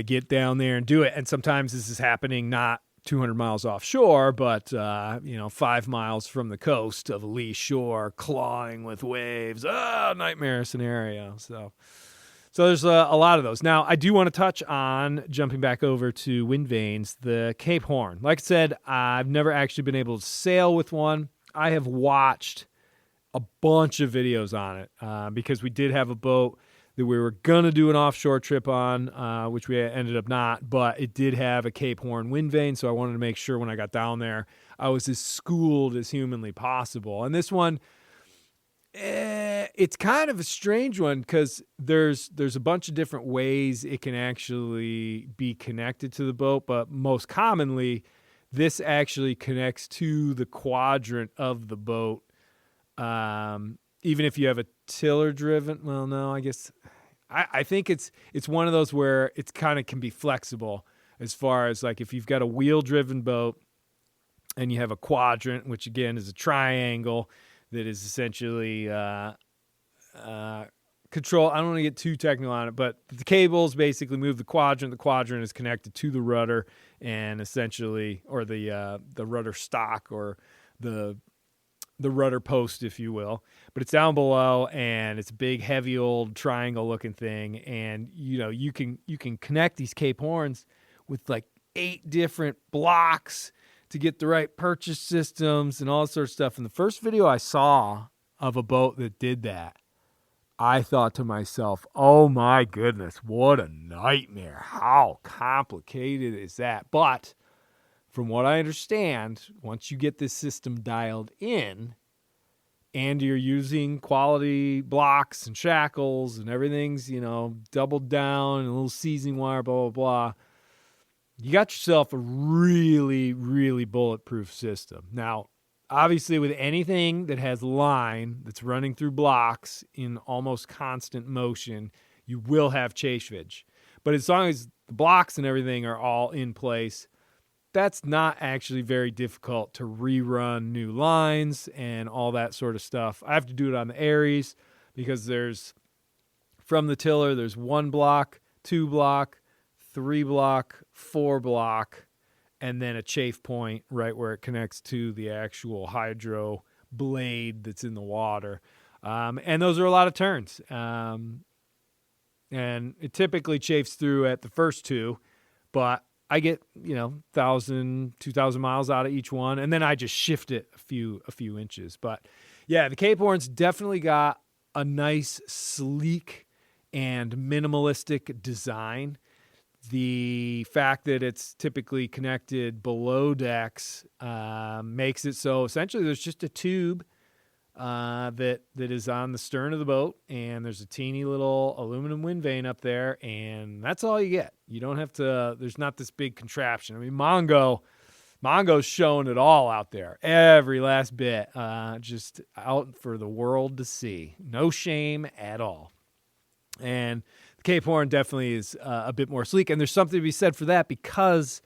get down there and do it. And sometimes this is happening not 200 miles offshore, but 5 miles from the coast of a lee shore, clawing with waves. Nightmare scenario. So there's a lot of those. Now, I do want to touch on, jumping back over to Windvanes, the Cape Horn. Like I said, I've never actually been able to sail with one. I have watched a bunch of videos on it because we did have a boat that we were going to do an offshore trip on, which we ended up not, but it did have a Cape Horn Windvane, so I wanted to make sure when I got down there I was as schooled as humanly possible. And this one, it's kind of a strange one because there's a bunch of different ways it can actually be connected to the boat, but most commonly, this actually connects to the quadrant of the boat. Even if you have a tiller driven, well, no, I guess I think it's one of those where it's kind of can be flexible as far as like if you've got a wheel driven boat and you have a quadrant, which again is a triangle that is essentially control. I don't want to get too technical on it, but the cables basically move the quadrant. The quadrant is connected to the rudder and essentially, or the rudder stock or the rudder post, if you will, but it's down below and it's a big, heavy old triangle looking thing. And, you can connect these Cape Horns with like 8 different blocks to get the right purchase systems and all sorts of stuff. And the first video I saw of a boat that did that, I thought to myself, oh my goodness, what a nightmare. How complicated is that? But from what I understand, once you get this system dialed in and you're using quality blocks and shackles and everything's, doubled down and a little seasoning wire, blah, blah, blah, you got yourself a really, really bulletproof system. Now, obviously with anything that has line that's running through blocks in almost constant motion, you will have chafage. But as long as the blocks and everything are all in place, that's not actually very difficult to rerun new lines and all that sort of stuff. I have to do it on the Aries because from the tiller, there's 1 block, 2 block, 3 block, 4 block, and then a chafe point right where it connects to the actual hydro blade that's in the water. And those are a lot of turns. And it typically chafes through at the first 2, but I get, 1,000, 2,000 miles out of each one, and then I just shift it a few inches. But yeah, the Cape Horn's definitely got a nice, sleek, and minimalistic design. The fact that it's typically connected below decks makes it so essentially there's just a tube that is on the stern of the boat, and there's a teeny little aluminum wind vane up there, and that's all you get. You don't have to, there's not this big contraption. I mean, Mongo's showing it all out there, every last bit, just out for the world to see. No shame at all. And the Cape Horn definitely is a bit more sleek, and there's something to be said for that because,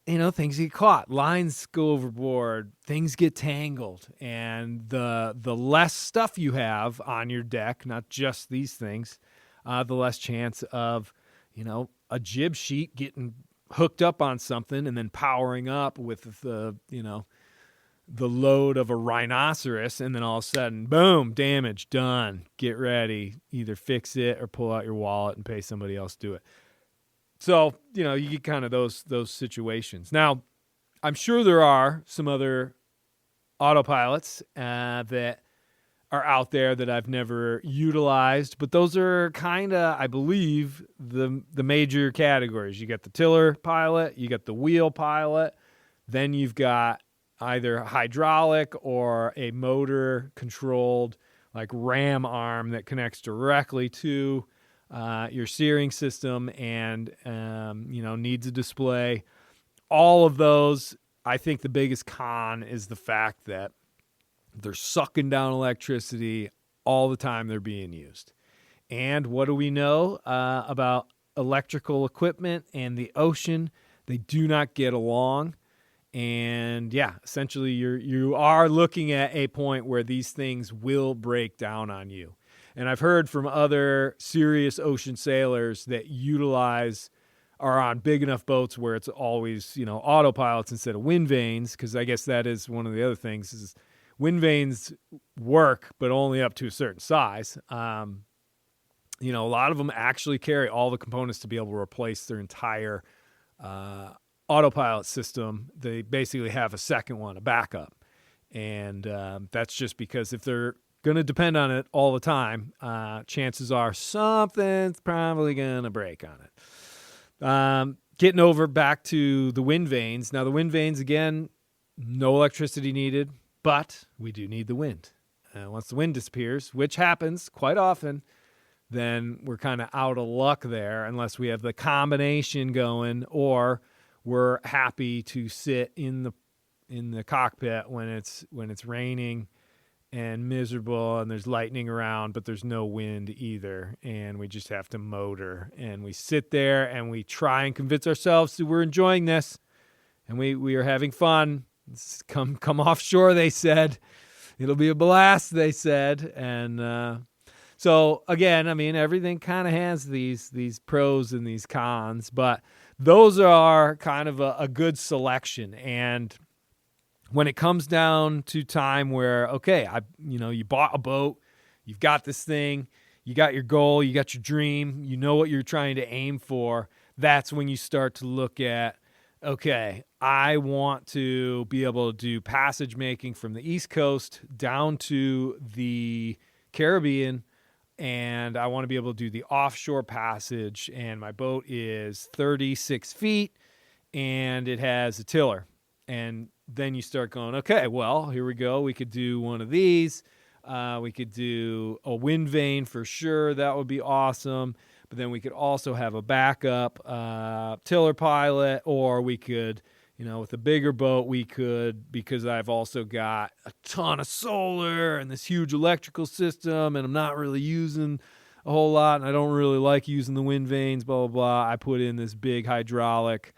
things get caught, lines go overboard, things get tangled, and the less stuff you have on your deck, not just these things, the less chance of, a jib sheet getting hooked up on something and then powering up with the load of a rhinoceros, and then all of a sudden, boom, damage, done. Get ready. Either fix it or pull out your wallet and pay somebody else to do it. So, you get kind of those situations. Now, I'm sure there are some other autopilots that are out there that I've never utilized, but those are kind of, I believe, the major categories. You got the tiller pilot, you got the wheel pilot, then you've got either hydraulic or a motor controlled like ram arm that connects directly to your steering system and needs a display. All of those, I think the biggest con is the fact that they're sucking down electricity all the time they're being used. And what do we know about electrical equipment and the ocean? They do not get along. And yeah, essentially you are looking at a point where these things will break down on you. And I've heard from other serious ocean sailors that are on big enough boats where it's always, autopilots instead of wind vanes, because I guess that is one of the other things is wind vanes work, but only up to a certain size. A lot of them actually carry all the components to be able to replace their entire autopilot system. They basically have a second one, a backup. And that's just because if they're going to depend on it all the time, chances are something's probably going to break on it. Getting over back to the wind vanes. Now, the wind vanes, again, no electricity needed, but we do need the wind. Once the wind disappears, which happens quite often, then we're kind of out of luck there unless we have the combination going, or we're happy to sit in the cockpit when it's raining and miserable and there's lightning around, but there's no wind either, and we just have to motor. And we sit there and we try and convince ourselves that we're enjoying this and we are having fun. Come offshore, they said. It'll be a blast, they said. And so again, everything kind of has these pros and these cons, but those are kind of a good selection. And when it comes down to time where, okay, you bought a boat, you've got this thing, you got your goal, you got your dream, you know what you're trying to aim for, that's when you start to look at, okay, I want to be able to do passage making from the East Coast down to the Caribbean, and I want to be able to do the offshore passage, and my boat is 36 feet, and it has a tiller. And then you start going, okay, well, here we go. We could do one of these. We could do a wind vane for sure. That would be awesome. But then we could also have a backup tiller pilot, or we could, with a bigger boat, we could, because I've also got a ton of solar and this huge electrical system, and I'm not really using a whole lot, and I don't really like using the wind vanes, blah, blah, blah. I put in this big hydraulic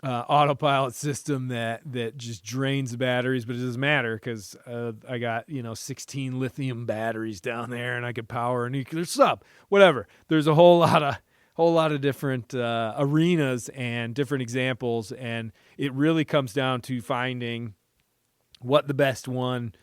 autopilot system that just drains the batteries, but it doesn't matter because I got 16 lithium batteries down there, and I could power a nuclear sub. Whatever. There's a whole lot of different arenas and different examples, and it really comes down to finding what the best one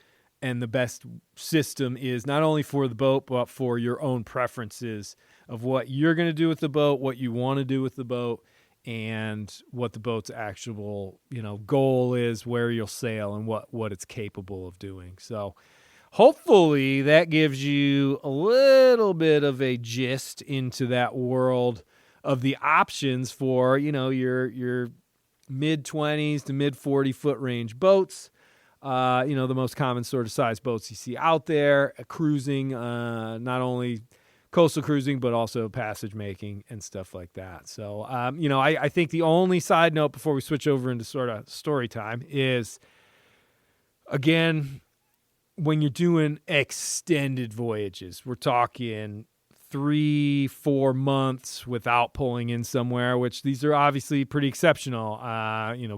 and the best system is, not only for the boat but for your own preferences of what you're going to do with the boat, what you want to do with the boat, and what the boat's actual, goal is, where you'll sail, and what it's capable of doing. So hopefully that gives you a little bit of a gist into that world of the options for, your mid-20s to mid-40 foot range boats. The most common sort of size boats you see out there, cruising, not only coastal cruising, but also passage making and stuff like that. So, I think the only side note before we switch over into sort of story time is, again, when you're doing extended voyages, we're talking 3-4 months without pulling in somewhere, which these are obviously pretty exceptional.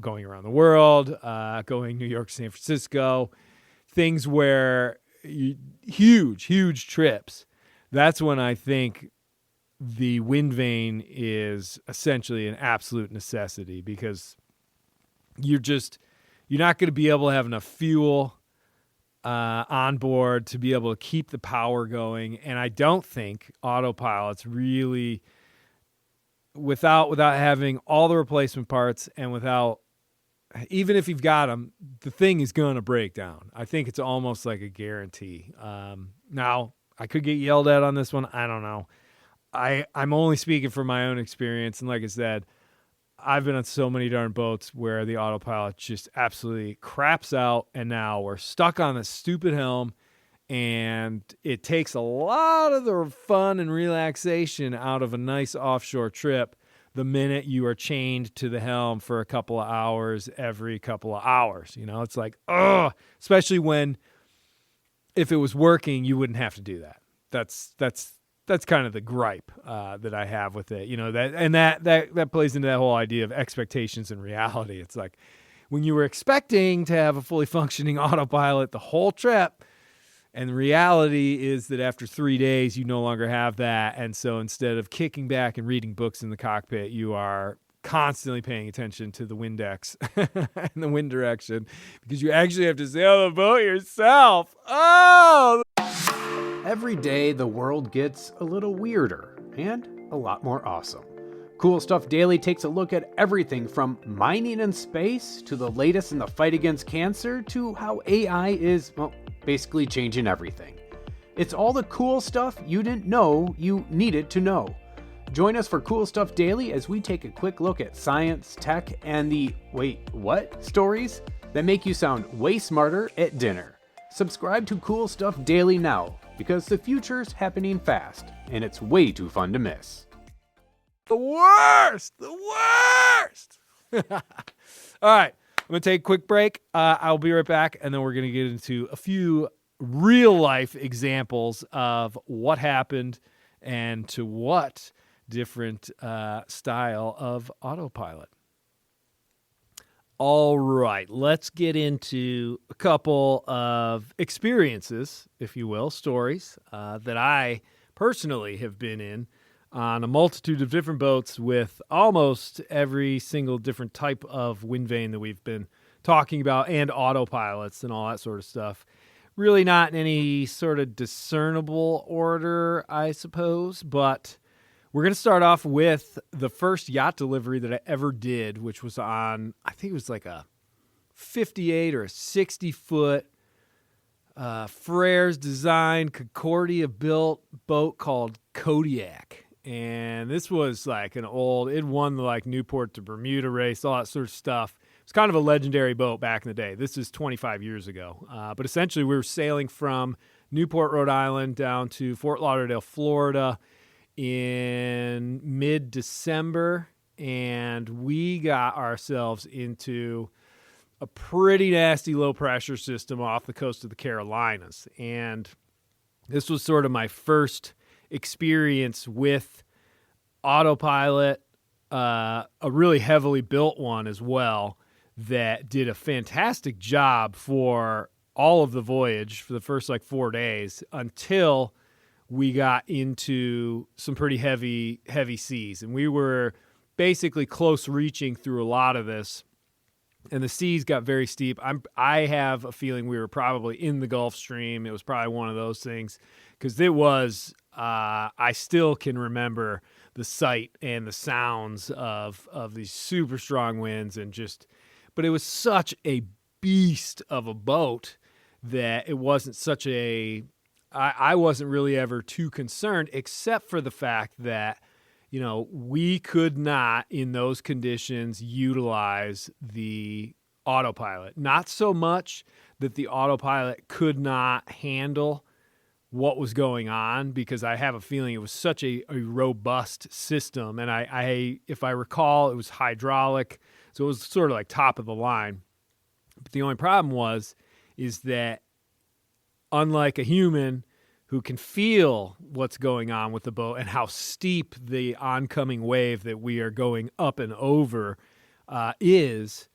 Going around the world, going New York, San Francisco, things where huge trips. That's when I think the Windvane is essentially an absolute necessity, because you're not going to be able to have enough fuel on board to be able to keep the power going. And I don't think autopilots really, without having all the replacement parts, and even if you've got them, the thing is going to break down. I think it's almost like a guarantee. Now, I could get yelled at on this one. I don't know. I'm only speaking from my own experience. And like I said, I've been on so many darn boats where the autopilot just absolutely craps out, and now we're stuck on this stupid helm, and it takes a lot of the fun and relaxation out of a nice offshore trip the minute you are chained to the helm for a couple of hours every couple of hours. It's like, ugh, especially when, if it was working, you wouldn't have to do that. That's kind of the gripe that I have with it, that plays into that whole idea of expectations and reality. It's like when you were expecting to have a fully functioning autopilot the whole trip, and the reality is that after 3 days, you no longer have that. And so instead of kicking back and reading books in the cockpit, you are constantly paying attention to the Windex and the wind direction, because you actually have to sail the boat yourself. Oh! Every day, the world gets a little weirder and a lot more awesome. Cool Stuff Daily takes a look at everything from mining in space to the latest in the fight against cancer to how AI is, basically changing everything. It's all the cool stuff you didn't know you needed to know. Join us for Cool Stuff Daily as we take a quick look at science, tech, and the wait, what stories that make you sound way smarter at dinner. Subscribe to Cool Stuff Daily now, because the future's happening fast, and it's way too fun to miss. The worst! All right, I'm going to take a quick break. I'll be right back, and then we're going to get into a few real-life examples of what happened and to what different style of autopilot. All right, let's get into a couple of experiences, if you will, stories that I personally have been in on a multitude of different boats with almost every single different type of Windvane that we've been talking about, and autopilots and all that sort of stuff. Really not in any sort of discernible order, I suppose, but we're going to start off with the first yacht delivery that I ever did, which was on, I think it was like a 58 or a 60-foot Frere's designed, Concordia built boat called Kodiak. And this was like it won the like Newport to Bermuda race, all that sort of stuff. It's kind of a legendary boat back in the day. This is 25 years ago. But essentially we were sailing from Newport, Rhode Island down to Fort Lauderdale, Florida in mid-December. And we got ourselves into a pretty nasty low-pressure system off the coast of the Carolinas. And this was sort of my first experience with autopilot, a really heavily built one as well, that did a fantastic job for all of the voyage for the first 4 days until we got into some pretty heavy seas. And we were basically close reaching through a lot of this, and the seas got very steep. I have a feeling we were probably in the Gulf Stream. It was probably one of those things, because it was, I still can remember the sight and the sounds of these super strong winds, and but it was such a beast of a boat that it wasn't such I wasn't really ever too concerned, except for the fact that, we could not in those conditions utilize the autopilot. Not so much that the autopilot could not handle what was going on, because I have a feeling it was such a robust system. And I if I recall, it was hydraulic, so it was sort of like top of the line. But the only problem is that unlike a human who can feel what's going on with the boat and how steep the oncoming wave that we are going up and over is,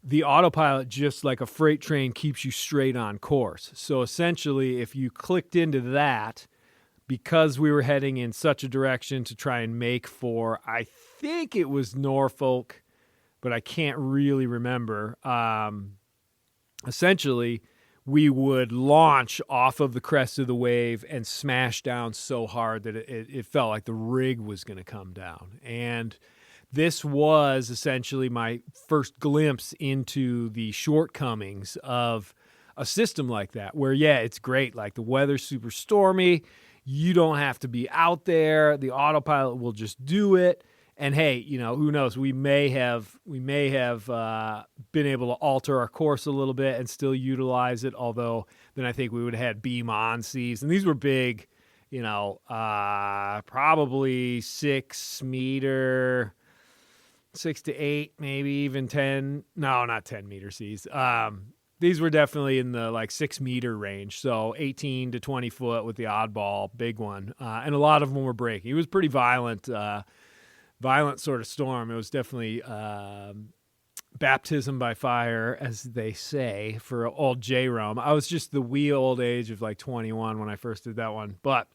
the autopilot, just like a freight train, keeps you straight on course. So essentially, if you clicked into that, because we were heading in such a direction to try and make for, I think it was Norfolk, but I can't really remember. Essentially, we would launch off of the crest of the wave and smash down so hard that it felt like the rig was going to come down. And this was essentially my first glimpse into the shortcomings of a system like that, where, yeah, it's great. Like, the weather's super stormy. You don't have to be out there. The autopilot will just do it. And hey, who knows? We may have been able to alter our course a little bit and still utilize it. Although then I think we would have had beam on seas, and these were big, probably 6 meter, 6 to 8, maybe even 10. No, not 10 meter seas. These were definitely in the 6 meter range. So 18 to 20 foot with the oddball big one, and a lot of them were breaking. It was pretty violent sort of storm. It was definitely baptism by fire, as they say, for old J-Rome. I was just the wee old age of 21 when I first did that one. But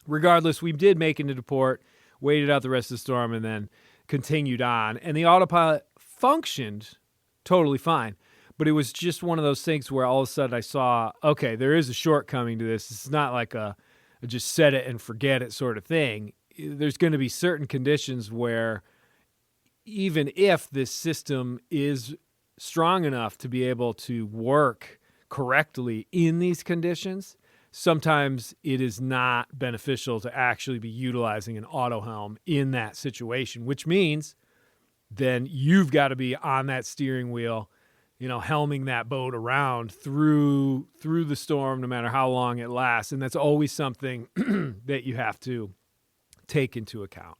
regardless, we did make it into port, waited out the rest of the storm, and then continued on. And the autopilot functioned totally fine. But it was just one of those things where all of a sudden I saw, okay, there is a shortcoming to this. It's not like a just set it and forget it sort of thing. There's going to be certain conditions where, even if this system is strong enough to be able to work correctly in these conditions, sometimes it is not beneficial to actually be utilizing an auto helm in that situation, which means then you've got to be on that steering wheel, helming that boat around through the storm, no matter how long it lasts. And that's always something that you have to take into account.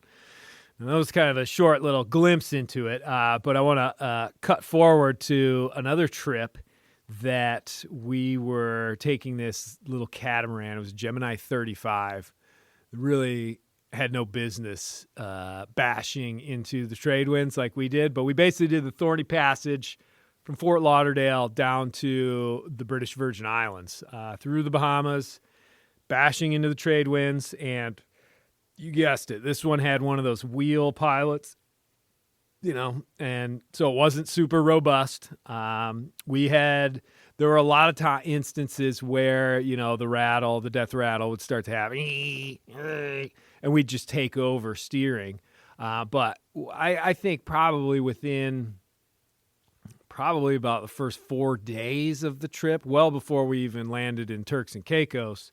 And that was kind of a short little glimpse into it, but I want to cut forward to another trip that we were taking. This little catamaran. It was Gemini 35. Really had no business bashing into the trade winds like we did, but we basically did the Thorny Passage from Fort Lauderdale down to the British Virgin Islands, through the Bahamas, bashing into the trade winds. And you guessed it, this one had one of those wheel pilots, and so it wasn't super robust. There were a lot of instances where, the death rattle would start to have, and we'd just take over steering. But I think probably within about the first 4 days of the trip, well before we even landed in Turks and Caicos,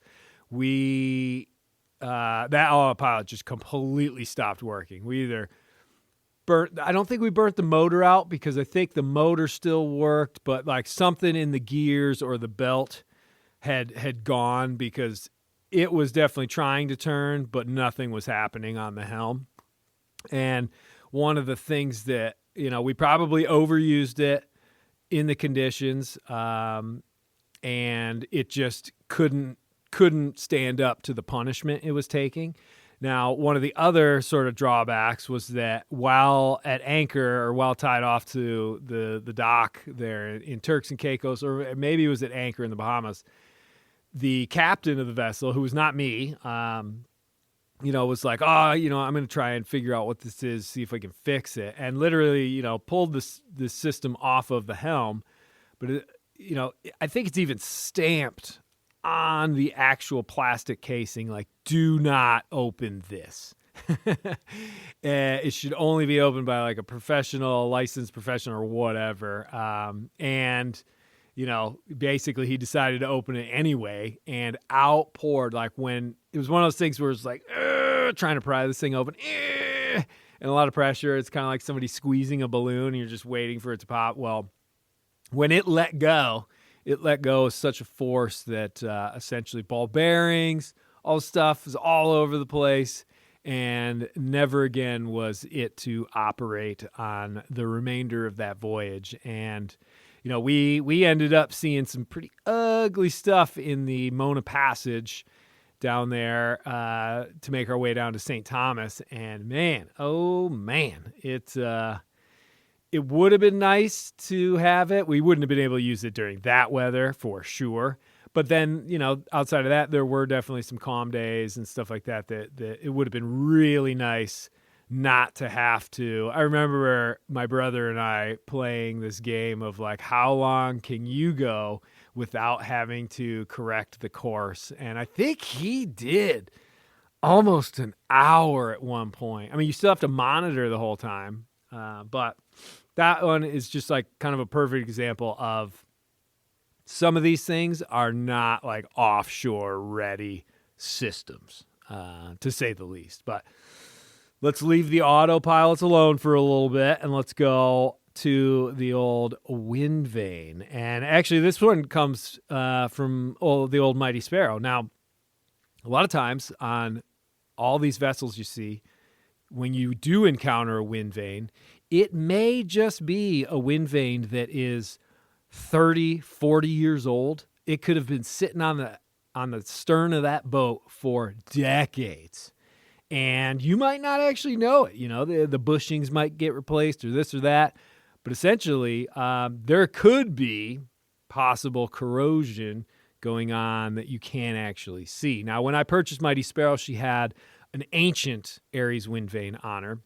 that autopilot just completely stopped working. We either I don't think we burnt the motor out, because I think the motor still worked, but something in the gears or the belt had gone, because it was definitely trying to turn, but nothing was happening on the helm. And one of the things that, we probably overused it in the conditions, and it just couldn't stand up to the punishment it was taking. Now, one of the other sort of drawbacks was that while at anchor, or while tied off to the dock there in Turks and Caicos, or maybe it was at anchor in the Bahamas, the captain of the vessel, who was not me, was like, I'm going to try and figure out what this is, see if I can fix it. And literally, pulled this system off of the helm. But, I think it's even stamped on the actual plastic casing, do not open this. It should only be opened by a professional, licensed professional or whatever. And basically he decided to open it anyway, and out poured, when it was one of those things where it's trying to pry this thing open, and a lot of pressure. It's kind of like somebody squeezing a balloon and you're just waiting for it to pop. Well, when it let go with such a force that essentially ball bearings, all the stuff was all over the place, and never again was it to operate on the remainder of that voyage. And we ended up seeing some pretty ugly stuff in the Mona Passage down there to make our way down to St. Thomas. And man, oh man, it would have been nice to have it. We wouldn't have been able to use it during that weather for sure. But then, outside of that, there were definitely some calm days and stuff like that it would have been really nice not to have to. I remember my brother and I playing this game of like, how long can you go without having to correct the course? And I think he did almost an hour at one point. I mean, you still have to monitor the whole time, but that one is just like kind of a perfect example of some of these things are not like offshore ready systems, to say the least. But let's leave the autopilots alone for a little bit and let's go to the old Windvane. And actually, this one comes from the old Mighty Sparrow. Now, a lot of times on all these vessels you see, when you do encounter a Windvane, it may just be a Windvane that is 30, 40 years old. It could have been sitting on the stern of that boat for decades. And you might not actually know it. The bushings might get replaced or this or that. But essentially, there could be possible corrosion going on that you can't actually see. Now, when I purchased Mighty Sparrow, she had an ancient Aries Windvane on her.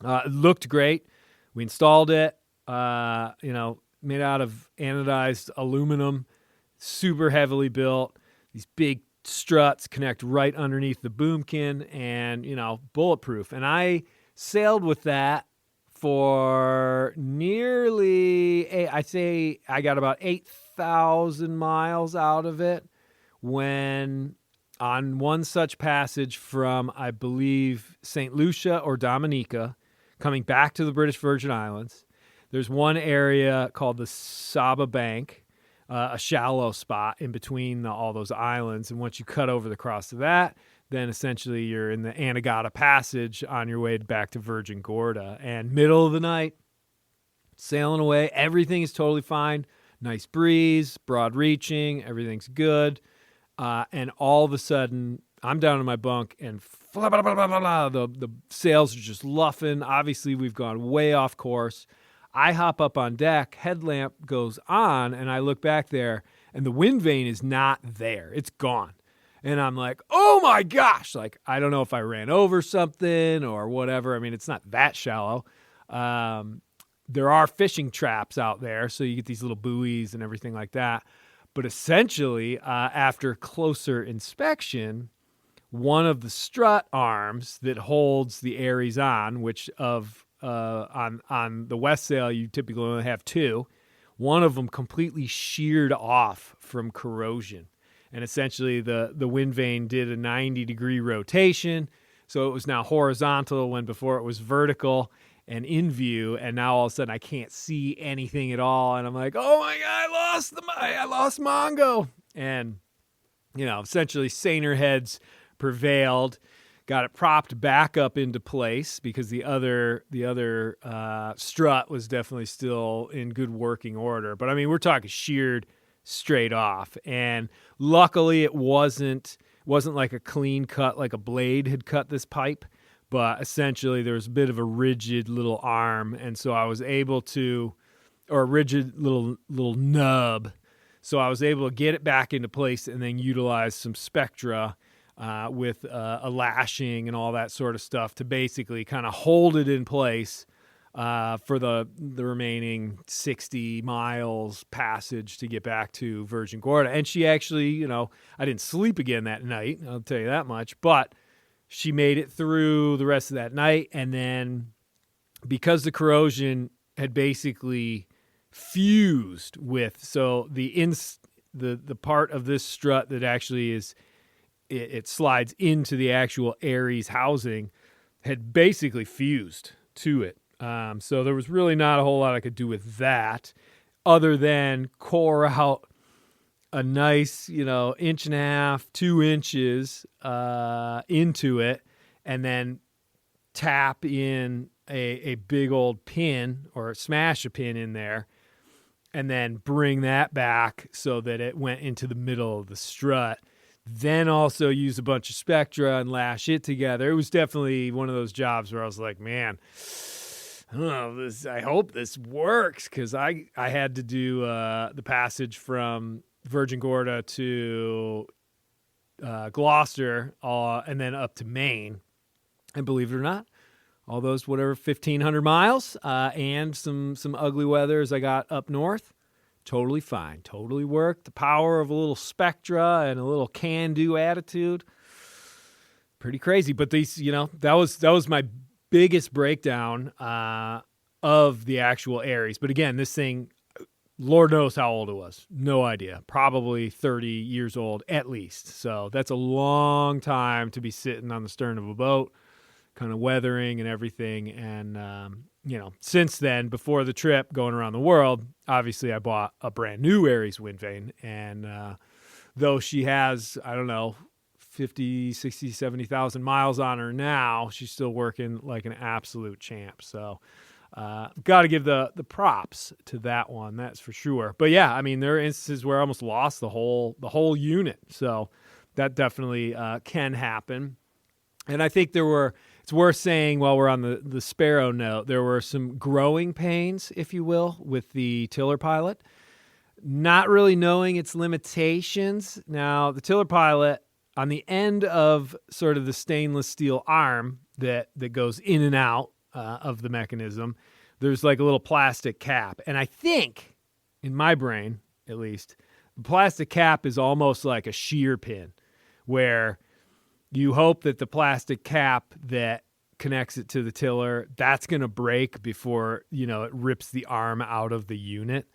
It looked great. We installed it, made out of anodized aluminum, super heavily built. These big struts connect right underneath the boomkin and, bulletproof. And I sailed with that for nearly, I'd say I got about 8,000 miles out of it when on one such passage from, I believe, St. Lucia or Dominica, coming back to the British Virgin Islands. There's one area called the Saba Bank, a shallow spot in between all those islands. And once you cut over the cross of that, then essentially you're in the Anegada Passage on your way back to Virgin Gorda. And middle of the night, sailing away, everything is totally fine. Nice breeze, broad reaching, everything's good. And all of a sudden, I'm down in my bunk and the sails are just luffing. Obviously, we've gone way off course. I hop up on deck, headlamp goes on, and I look back there, and the Windvane is not there. It's gone. And I'm like, oh my gosh. Like, I don't know if I ran over something or whatever. I mean, it's not that shallow. There are fishing traps out there, so you get these little buoys and everything like that. But essentially, after closer inspection, one of the strut arms that holds the Aries on, which on the west sail you typically only have two, one of them completely sheared off from corrosion. And essentially the Windvane did a 90-degree rotation, so it was now horizontal when before it was vertical and in view, and now all of a sudden I can't see anything at all, and I'm like, oh my God, I lost Mongo. And, essentially saner heads prevailed, got it propped back up into place because the other strut was definitely still in good working order. But I mean, we're talking sheared straight off, and luckily it wasn't like a clean cut, like a blade had cut this pipe, but essentially there was a bit of a rigid little arm, and so I was able to, or a rigid little nub, so I was able to get it back into place and then utilize some spectra with a lashing and all that sort of stuff to basically kind of hold it in place for the remaining 60 miles passage to get back to Virgin Gorda. And she actually, I didn't sleep again that night, I'll tell you that much, but she made it through the rest of that night. And then because the corrosion had basically fused with, so the part of this strut that actually is, it slides into the actual Aries housing, had basically fused to it. So there was really not a whole lot I could do with that other than core out a nice, 1.5 to 2 inches into it, and then tap in a big old pin or smash a pin in there, and then bring that back so that it went into the middle of the strut. then also use a bunch of spectra and lash it together. It was definitely one of those jobs where I was like, man, I don't know, I hope this works, because I had to do the passage from Virgin Gorda to Gloucester and then up to Maine. And believe it or not, all those 1,500 miles and some ugly weather as I got up north, totally fine, totally worked. The power of a little spectra and a little can-do attitude, pretty crazy. But these, that was my biggest breakdown of the actual Aries. But again, this thing, Lord knows how old it was. No idea. Probably 30 years old at least. So that's a long time to be sitting on the stern of a boat, kind of weathering and everything. And, since then, before the trip going around the world, obviously I bought a brand new Aries Windvane. And though she has, 50, 60, 70,000 miles on her now, she's still working like an absolute champ. So got to give the props to that one, that's for sure. But yeah, I mean, there are instances where I almost lost the whole unit. So that definitely can happen. And I think it's worth saying, while we're on the Sparrow note, there were some growing pains, if you will, with the tiller pilot, not really knowing its limitations. Now, the tiller pilot, on the end of sort of the stainless steel arm that goes in and out of the mechanism, there's like a little plastic cap. And I think, in my brain at least, the plastic cap is almost like a shear pin, where you hope that the plastic cap that connects it to the tiller, that's going to break before, it rips the arm out of the unit.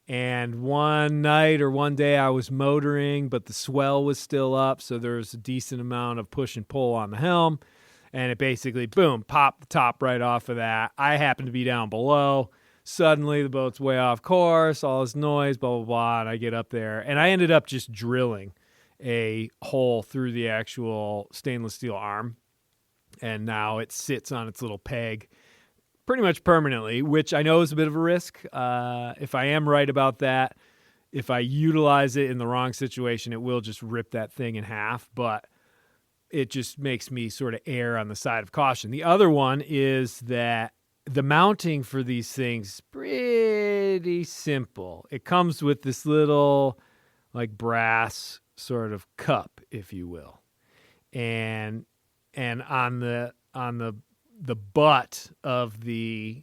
And one night or one day I was motoring, but the swell was still up, so there was a decent amount of push and pull on the helm, and it basically, boom, popped the top right off of that. I happened to be down below. Suddenly the boat's way off course, all this noise, blah, blah, blah, and I get up there, and I ended up just drilling a hole through the actual stainless steel arm, and now it sits on its little peg pretty much permanently, which I know is a bit of a risk. If I am right about that, if I utilize it in the wrong situation, it will just rip that thing in half, but it just makes me sort of err on the side of caution. The other one is that the mounting for these things is pretty simple. It comes with this little like brass sort of cup, if you will. And on the butt of the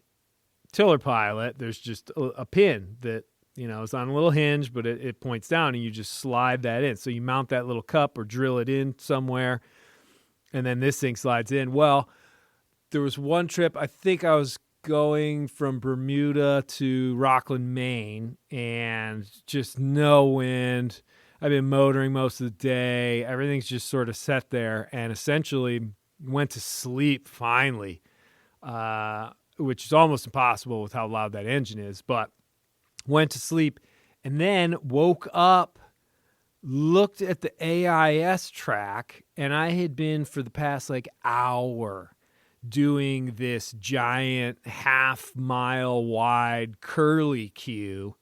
tiller pilot, there's just a pin that, is on a little hinge, but it points down, and you just slide that in. So you mount that little cup or drill it in somewhere, and then this thing slides in. Well, there was one trip, I think I was going from Bermuda to Rockland, Maine, and just no wind. I've been motoring most of the day. Everything's just sort of set there, and essentially went to sleep finally, which is almost impossible with how loud that engine is, but went to sleep and then woke up, looked at the AIS track, and I had been for the past hour doing this giant 1/2 mile wide curly cue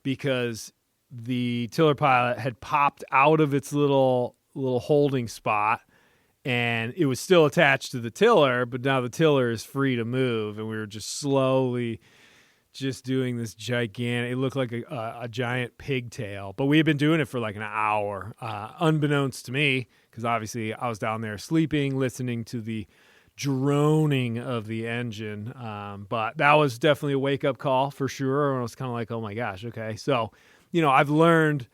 because the tiller pilot had popped out of its little holding spot, and it was still attached to the tiller, but now the tiller is free to move, and we were just slowly just doing this gigantic, it looked like a giant pigtail, but we had been doing it for an hour, unbeknownst to me, because obviously I was down there sleeping, listening to the droning of the engine, but that was definitely a wake-up call for sure, and I was kind of like, oh my gosh, okay. So, I've learned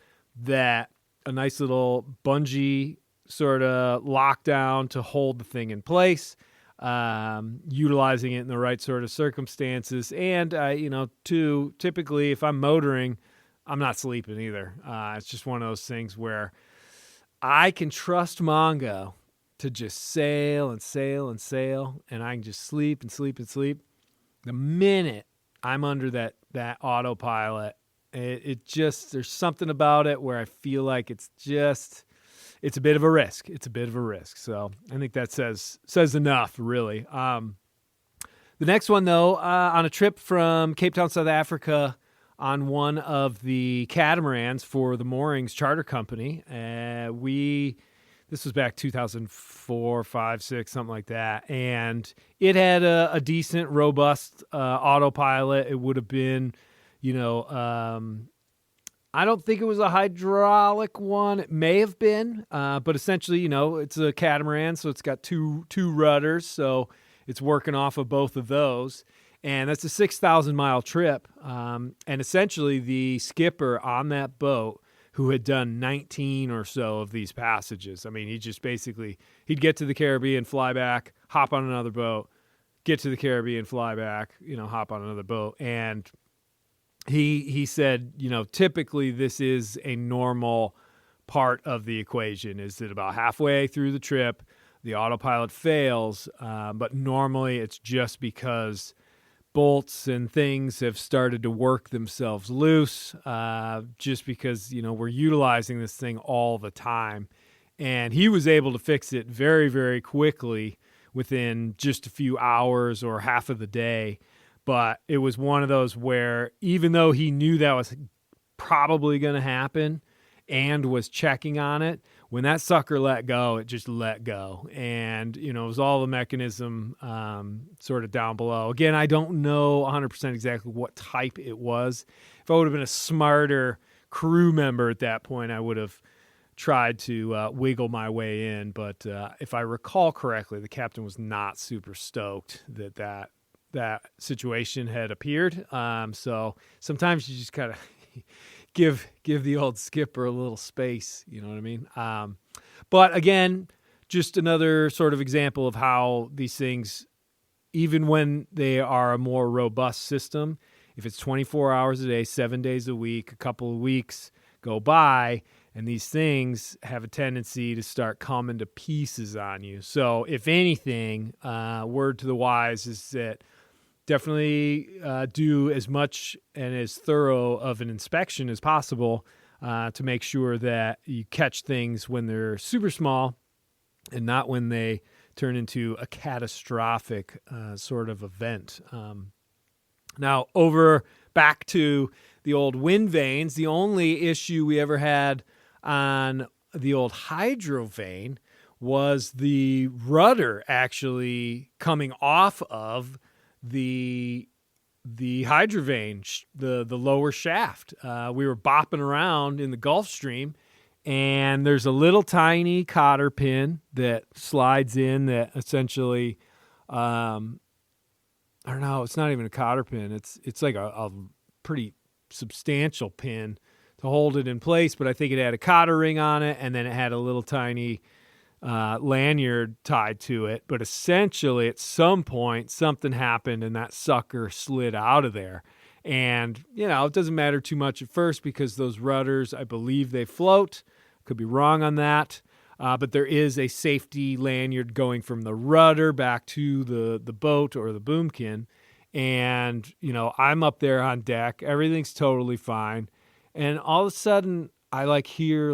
that a nice little bungee sort of lockdown to hold the thing in place, utilizing it in the right sort of circumstances. And, typically if I'm motoring, I'm not sleeping either. It's just one of those things where I can trust Mongo to just sail and sail and sail, and I can just sleep and sleep and sleep. The minute I'm under that autopilot, it just, there's something about it where I feel like it's a bit of a risk. It's a bit of a risk. So I think that says enough, really. The next one, though, on a trip from Cape Town, South Africa, on one of the catamarans for the Moorings Charter Company. This was back 2004, 5, 6, something like that. And it had a decent, robust autopilot. It would have been, I don't think it was a hydraulic one. It may have been, but essentially, it's a catamaran, so it's got two rudders, so it's working off of both of those. And that's a 6,000-mile trip. And essentially, the skipper on that boat, who had done 19 or so of these passages. I mean, he just basically, he'd get to the Caribbean, fly back, hop on another boat, get to the Caribbean, fly back, hop on another boat. And he said, typically this is a normal part of the equation, is that about halfway through the trip, the autopilot fails, but normally it's just because bolts and things have started to work themselves loose, just because, we're utilizing this thing all the time. And he was able to fix it very, very quickly within just a few hours or half of the day. But it was one of those where, even though he knew that was probably going to happen and was checking on it, when that sucker let go, it just let go. And, it was all the mechanism sort of down below. Again, I don't know 100% exactly what type it was. If I would have been a smarter crew member at that point, I would have tried to wiggle my way in. But if I recall correctly, the captain was not super stoked that situation had appeared. So sometimes you just kind of give the old skipper a little space, you know what I mean? But again, just another sort of example of how these things, even when they are a more robust system, if it's 24 hours a day, 7 days a week, a couple of weeks go by, and these things have a tendency to start coming to pieces on you. So if anything, word to the wise is that definitely do as much and as thorough of an inspection as possible to make sure that you catch things when they're super small and not when they turn into a catastrophic sort of event. Now, back to the old Windvanes, the only issue we ever had on the old Hydrovane was the rudder actually coming off of the Hydrovane, the lower shaft. We were bopping around in the Gulf Stream, and there's a little tiny cotter pin that slides in that essentially, I don't know, it's not even a cotter pin. It's like a pretty substantial pin to hold it in place, but I think it had a cotter ring on it, and then it had a little tiny lanyard tied to it. But essentially at some point something happened and that sucker slid out of there. And it doesn't matter too much at first because those rudders, I believe they float. Could be wrong on that, but there is a safety lanyard going from the rudder back to the boat or the boomkin. And I'm up there on deck, everything's totally fine, and all of a sudden I hear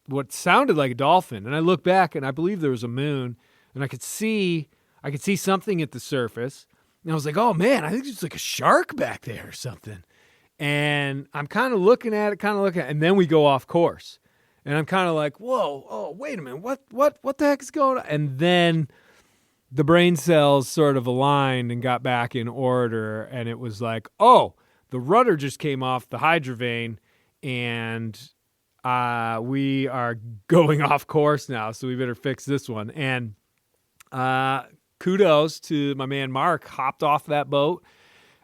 what sounded like a dolphin. And I look back and I believe there was a moon, and I could see something at the surface. And I was like, oh man, I think it's like a shark back there or something. And I'm kind of looking at it, and then we go off course. And I'm kind of like, whoa, oh, wait a minute, what the heck is going on? And then the brain cells sort of aligned and got back in order. And it was like, oh, the rudder just came off the Hydrovane, and we are going off course now, so we better fix this one. And kudos to my man Mark, hopped off that boat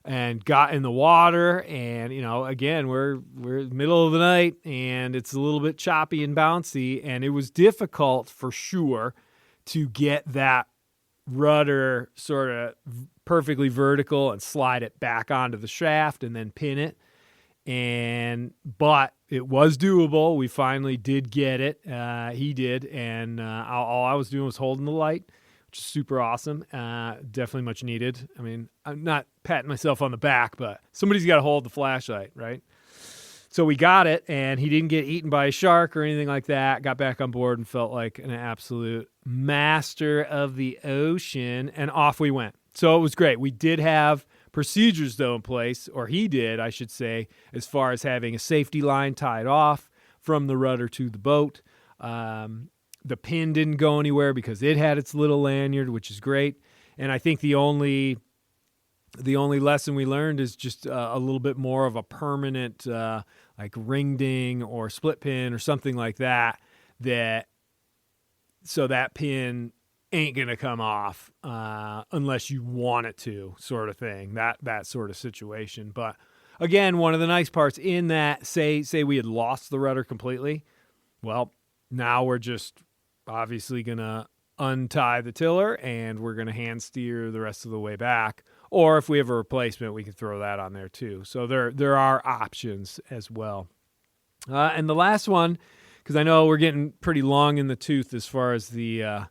and got in the water. And again, we're middle of the night, and it's a little bit choppy and bouncy, and it was difficult for sure to get that rudder sort of perfectly vertical and slide it back onto the shaft and then pin it. But it was doable. We finally did get it. He did. And all I was doing was holding the light, which is super awesome. Definitely much needed. I mean, I'm not patting myself on the back, but somebody's got to hold the flashlight, right? So we got it, and he didn't get eaten by a shark or anything like that. Got back on board and felt like an absolute master of the ocean, and off we went. So it was great. We did have procedures, though, in place, or he did, I should say, as far as having a safety line tied off from the rudder to the boat. The pin didn't go anywhere because it had its little lanyard, which is great. And I think the only lesson we learned is just a little bit more of a permanent like ring ding or split pin or something like that, so that pin ain't going to come off unless you want it to, sort of thing, that sort of situation. But again, one of the nice parts in that, say we had lost the rudder completely, well, now we're just obviously going to untie the tiller and we're going to hand steer the rest of the way back. Or if we have a replacement, we can throw that on there too. So there are options as well. And the last one, because I know we're getting pretty long in the tooth as far as the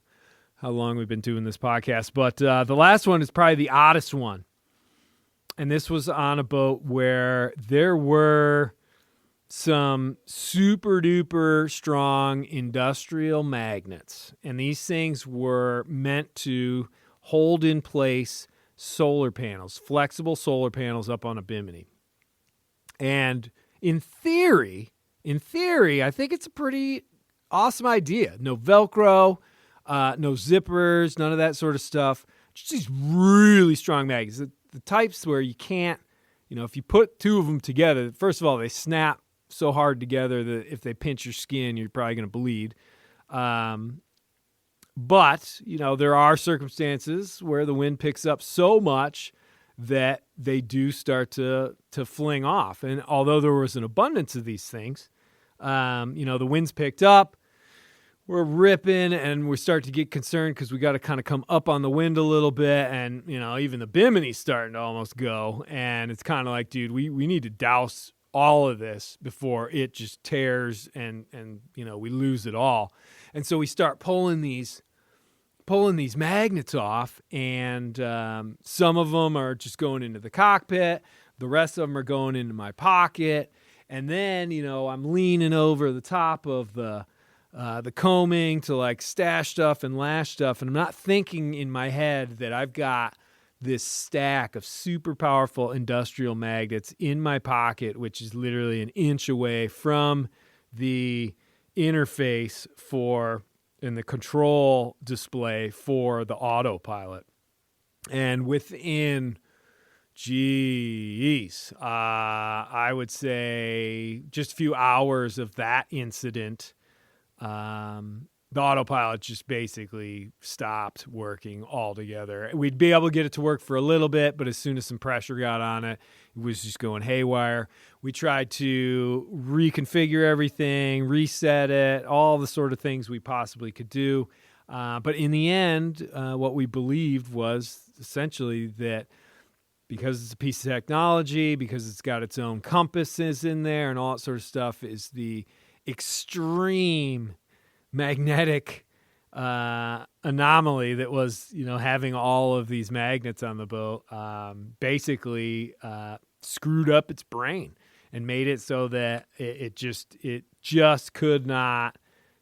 how long we've been doing this podcast, but the last one is probably the oddest one. And this was on a boat where there were some super duper strong industrial magnets. And these things were meant to hold in place solar panels, flexible solar panels up on a bimini. And in theory, I think it's a pretty awesome idea. No Velcro, no zippers, none of that sort of stuff. Just these really strong magnets. The types where you can't, if you put two of them together, first of all, they snap so hard together that if they pinch your skin, you're probably going to bleed. But, there are circumstances where the wind picks up so much that they do start to fling off. And although there was an abundance of these things, the wind's picked up, we're ripping, and we start to get concerned because we got to kind of come up on the wind a little bit. And, even the bimini's starting to almost go. And it's kind of like, dude, we need to douse all of this before it just tears and we lose it all. And so we start pulling these magnets off, and some of them are just going into the cockpit. The rest of them are going into my pocket. And then, I'm leaning over the top of the combing to like stash stuff and lash stuff. And I'm not thinking in my head that I've got this stack of super powerful industrial magnets in my pocket, which is literally an inch away from the interface in the control display for the autopilot. And within, I would say just a few hours of that incident, the autopilot just basically stopped working altogether. We'd be able to get it to work for a little bit, but as soon as some pressure got on it, it was just going haywire. We tried to reconfigure everything, reset it, all the sort of things we possibly could do. But in the end, what we believed was essentially that because it's a piece of technology, because it's got its own compasses in there and all that sort of stuff, is the extreme magnetic anomaly that was, having all of these magnets on the boat, basically screwed up its brain and made it so that it just could not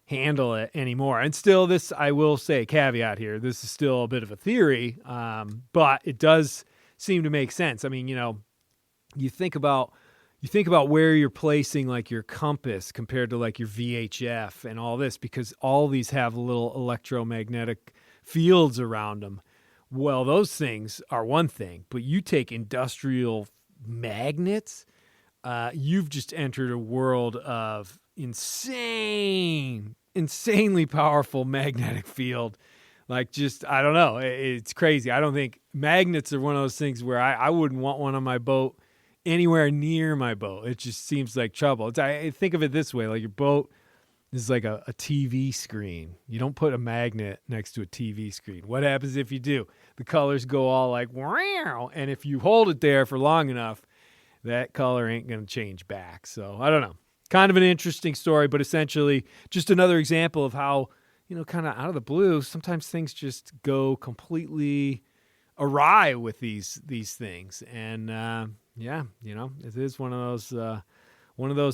handle it anymore. And still, this, I will say, caveat here, this is still a bit of a theory, but it does seem to make sense. I mean, you think about where you're placing like your compass compared to like your VHF and all this, because all these have little electromagnetic fields around them. Well, those things are one thing, but you take industrial magnets, you've just entered a world of insanely powerful magnetic field. Like, just, I don't know. It's crazy. I don't think magnets are one of those things where I wouldn't want one on my boat anywhere near my boat. It just seems like trouble. I think of it this way, like your boat is like a TV screen. You don't put a magnet next to a TV screen. What happens if you do? The colors go all like, wow. And if you hold it there for long enough, that color ain't going to change back. So I don't know. Kind of an interesting story, but essentially just another example of how, kind of out of the blue, sometimes things just go completely awry with these things. And, it is one of those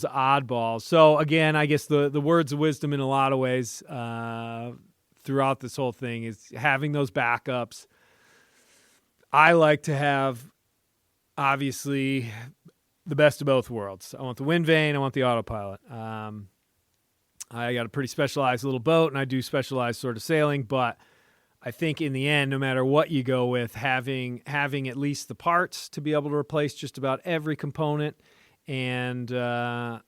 oddballs. So again, I guess the words of wisdom in a lot of ways throughout this whole thing is having those backups. I like to have obviously the best of both worlds. I want the Windvane. I want the Autopilot. I got a pretty specialized little boat, and I do specialized sort of sailing, but I think in the end, no matter what you go with, having at least the parts to be able to replace just about every component, and I'm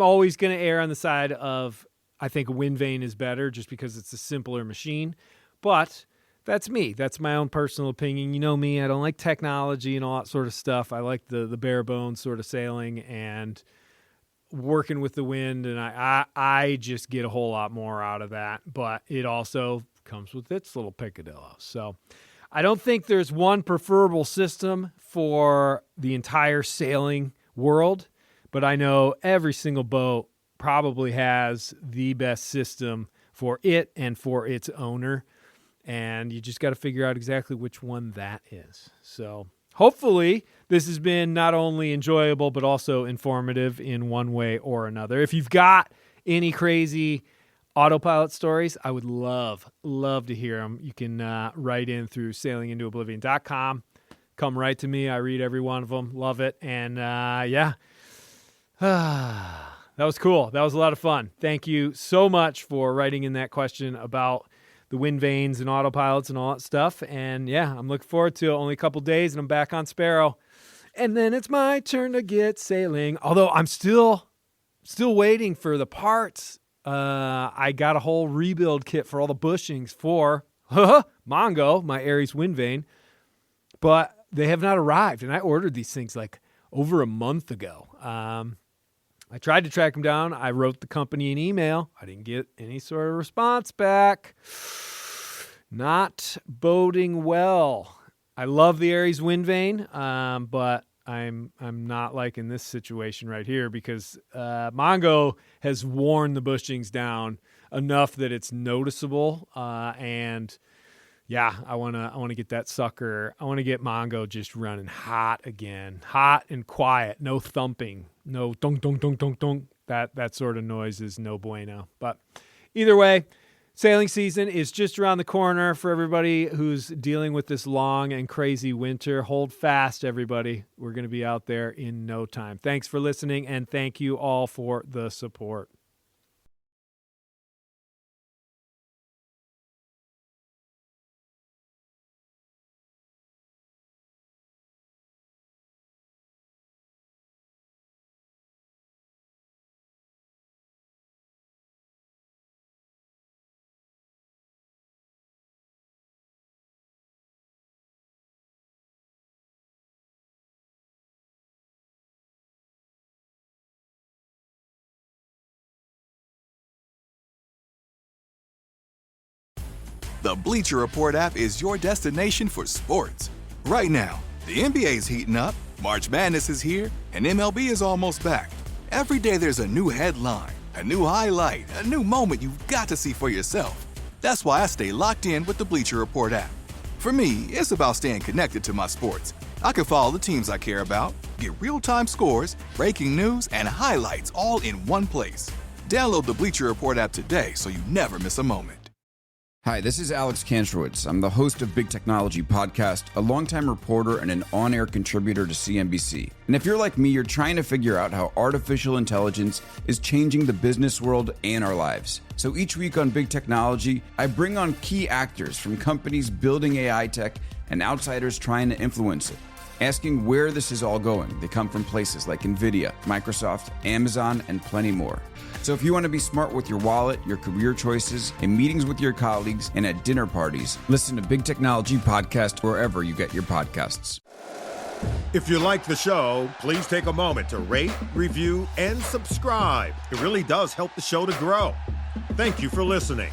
always going to err on the side of I think a Windvane is better just because it's a simpler machine, but that's me. That's my own personal opinion. You know me, I don't like technology and all that sort of stuff. I like the bare bones sort of sailing and working with the wind, and I just get a whole lot more out of that, but it also comes with its little picadillo. So I don't think there's one preferable system for the entire sailing world, but I know every single boat probably has the best system for it and for its owner, and you just got to figure out exactly which one that is. So hopefully this has been not only enjoyable, but also informative in one way or another. If you've got any crazy Autopilot stories, I would love to hear them. You can write in through sailingintooblivion.com. Come right to me. I read every one of them. Love it. And that was cool. That was a lot of fun. Thank you so much for writing in that question about the Windvanes and Autopilots and all that stuff. And yeah, I'm looking forward to it. Only a couple days and I'm back on Sparrow. And then it's my turn to get sailing. Although I'm still waiting for the parts. I got a whole rebuild kit for all the bushings for Mongo, my Aries Windvane. But they have not arrived. And I ordered these things like over a month ago. I tried to track them down. I wrote the company an email. I didn't get any sort of response back. Not boding well. I love the Aries Windvane, but I'm not liking this situation right here because Mongo has worn the bushings down enough that it's noticeable. And yeah, I wanna get that sucker. I want to get Mongo just running hot again, hot and quiet, no thumping, no dunk dunk dunk dunk dunk. That sort of noise is no bueno. But either way, sailing season is just around the corner for everybody who's dealing with this long and crazy winter. Hold fast, everybody. We're going to be out there in no time. Thanks for listening, and thank you all for the support. The Bleacher Report app is your destination for sports. Right now, the NBA's heating up, March Madness is here, and MLB is almost back. Every day there's a new headline, a new highlight, a new moment you've got to see for yourself. That's why I stay locked in with the Bleacher Report app. For me, it's about staying connected to my sports. I can follow the teams I care about, get real-time scores, breaking news, and highlights all in one place. Download the Bleacher Report app today so you never miss a moment. Hi, this is Alex Kantrowitz. I'm the host of Big Technology Podcast, a longtime reporter and an on-air contributor to CNBC. And if you're like me, you're trying to figure out how artificial intelligence is changing the business world and our lives. So each week on Big Technology, I bring on key actors from companies building AI tech and outsiders trying to influence it, asking where this is all going. They come from places like NVIDIA, Microsoft, Amazon, and plenty more. So if you want to be smart with your wallet, your career choices, in meetings with your colleagues, and at dinner parties, listen to Big Technology Podcast wherever you get your podcasts. If you like the show, please take a moment to rate, review, and subscribe. It really does help the show to grow. Thank you for listening.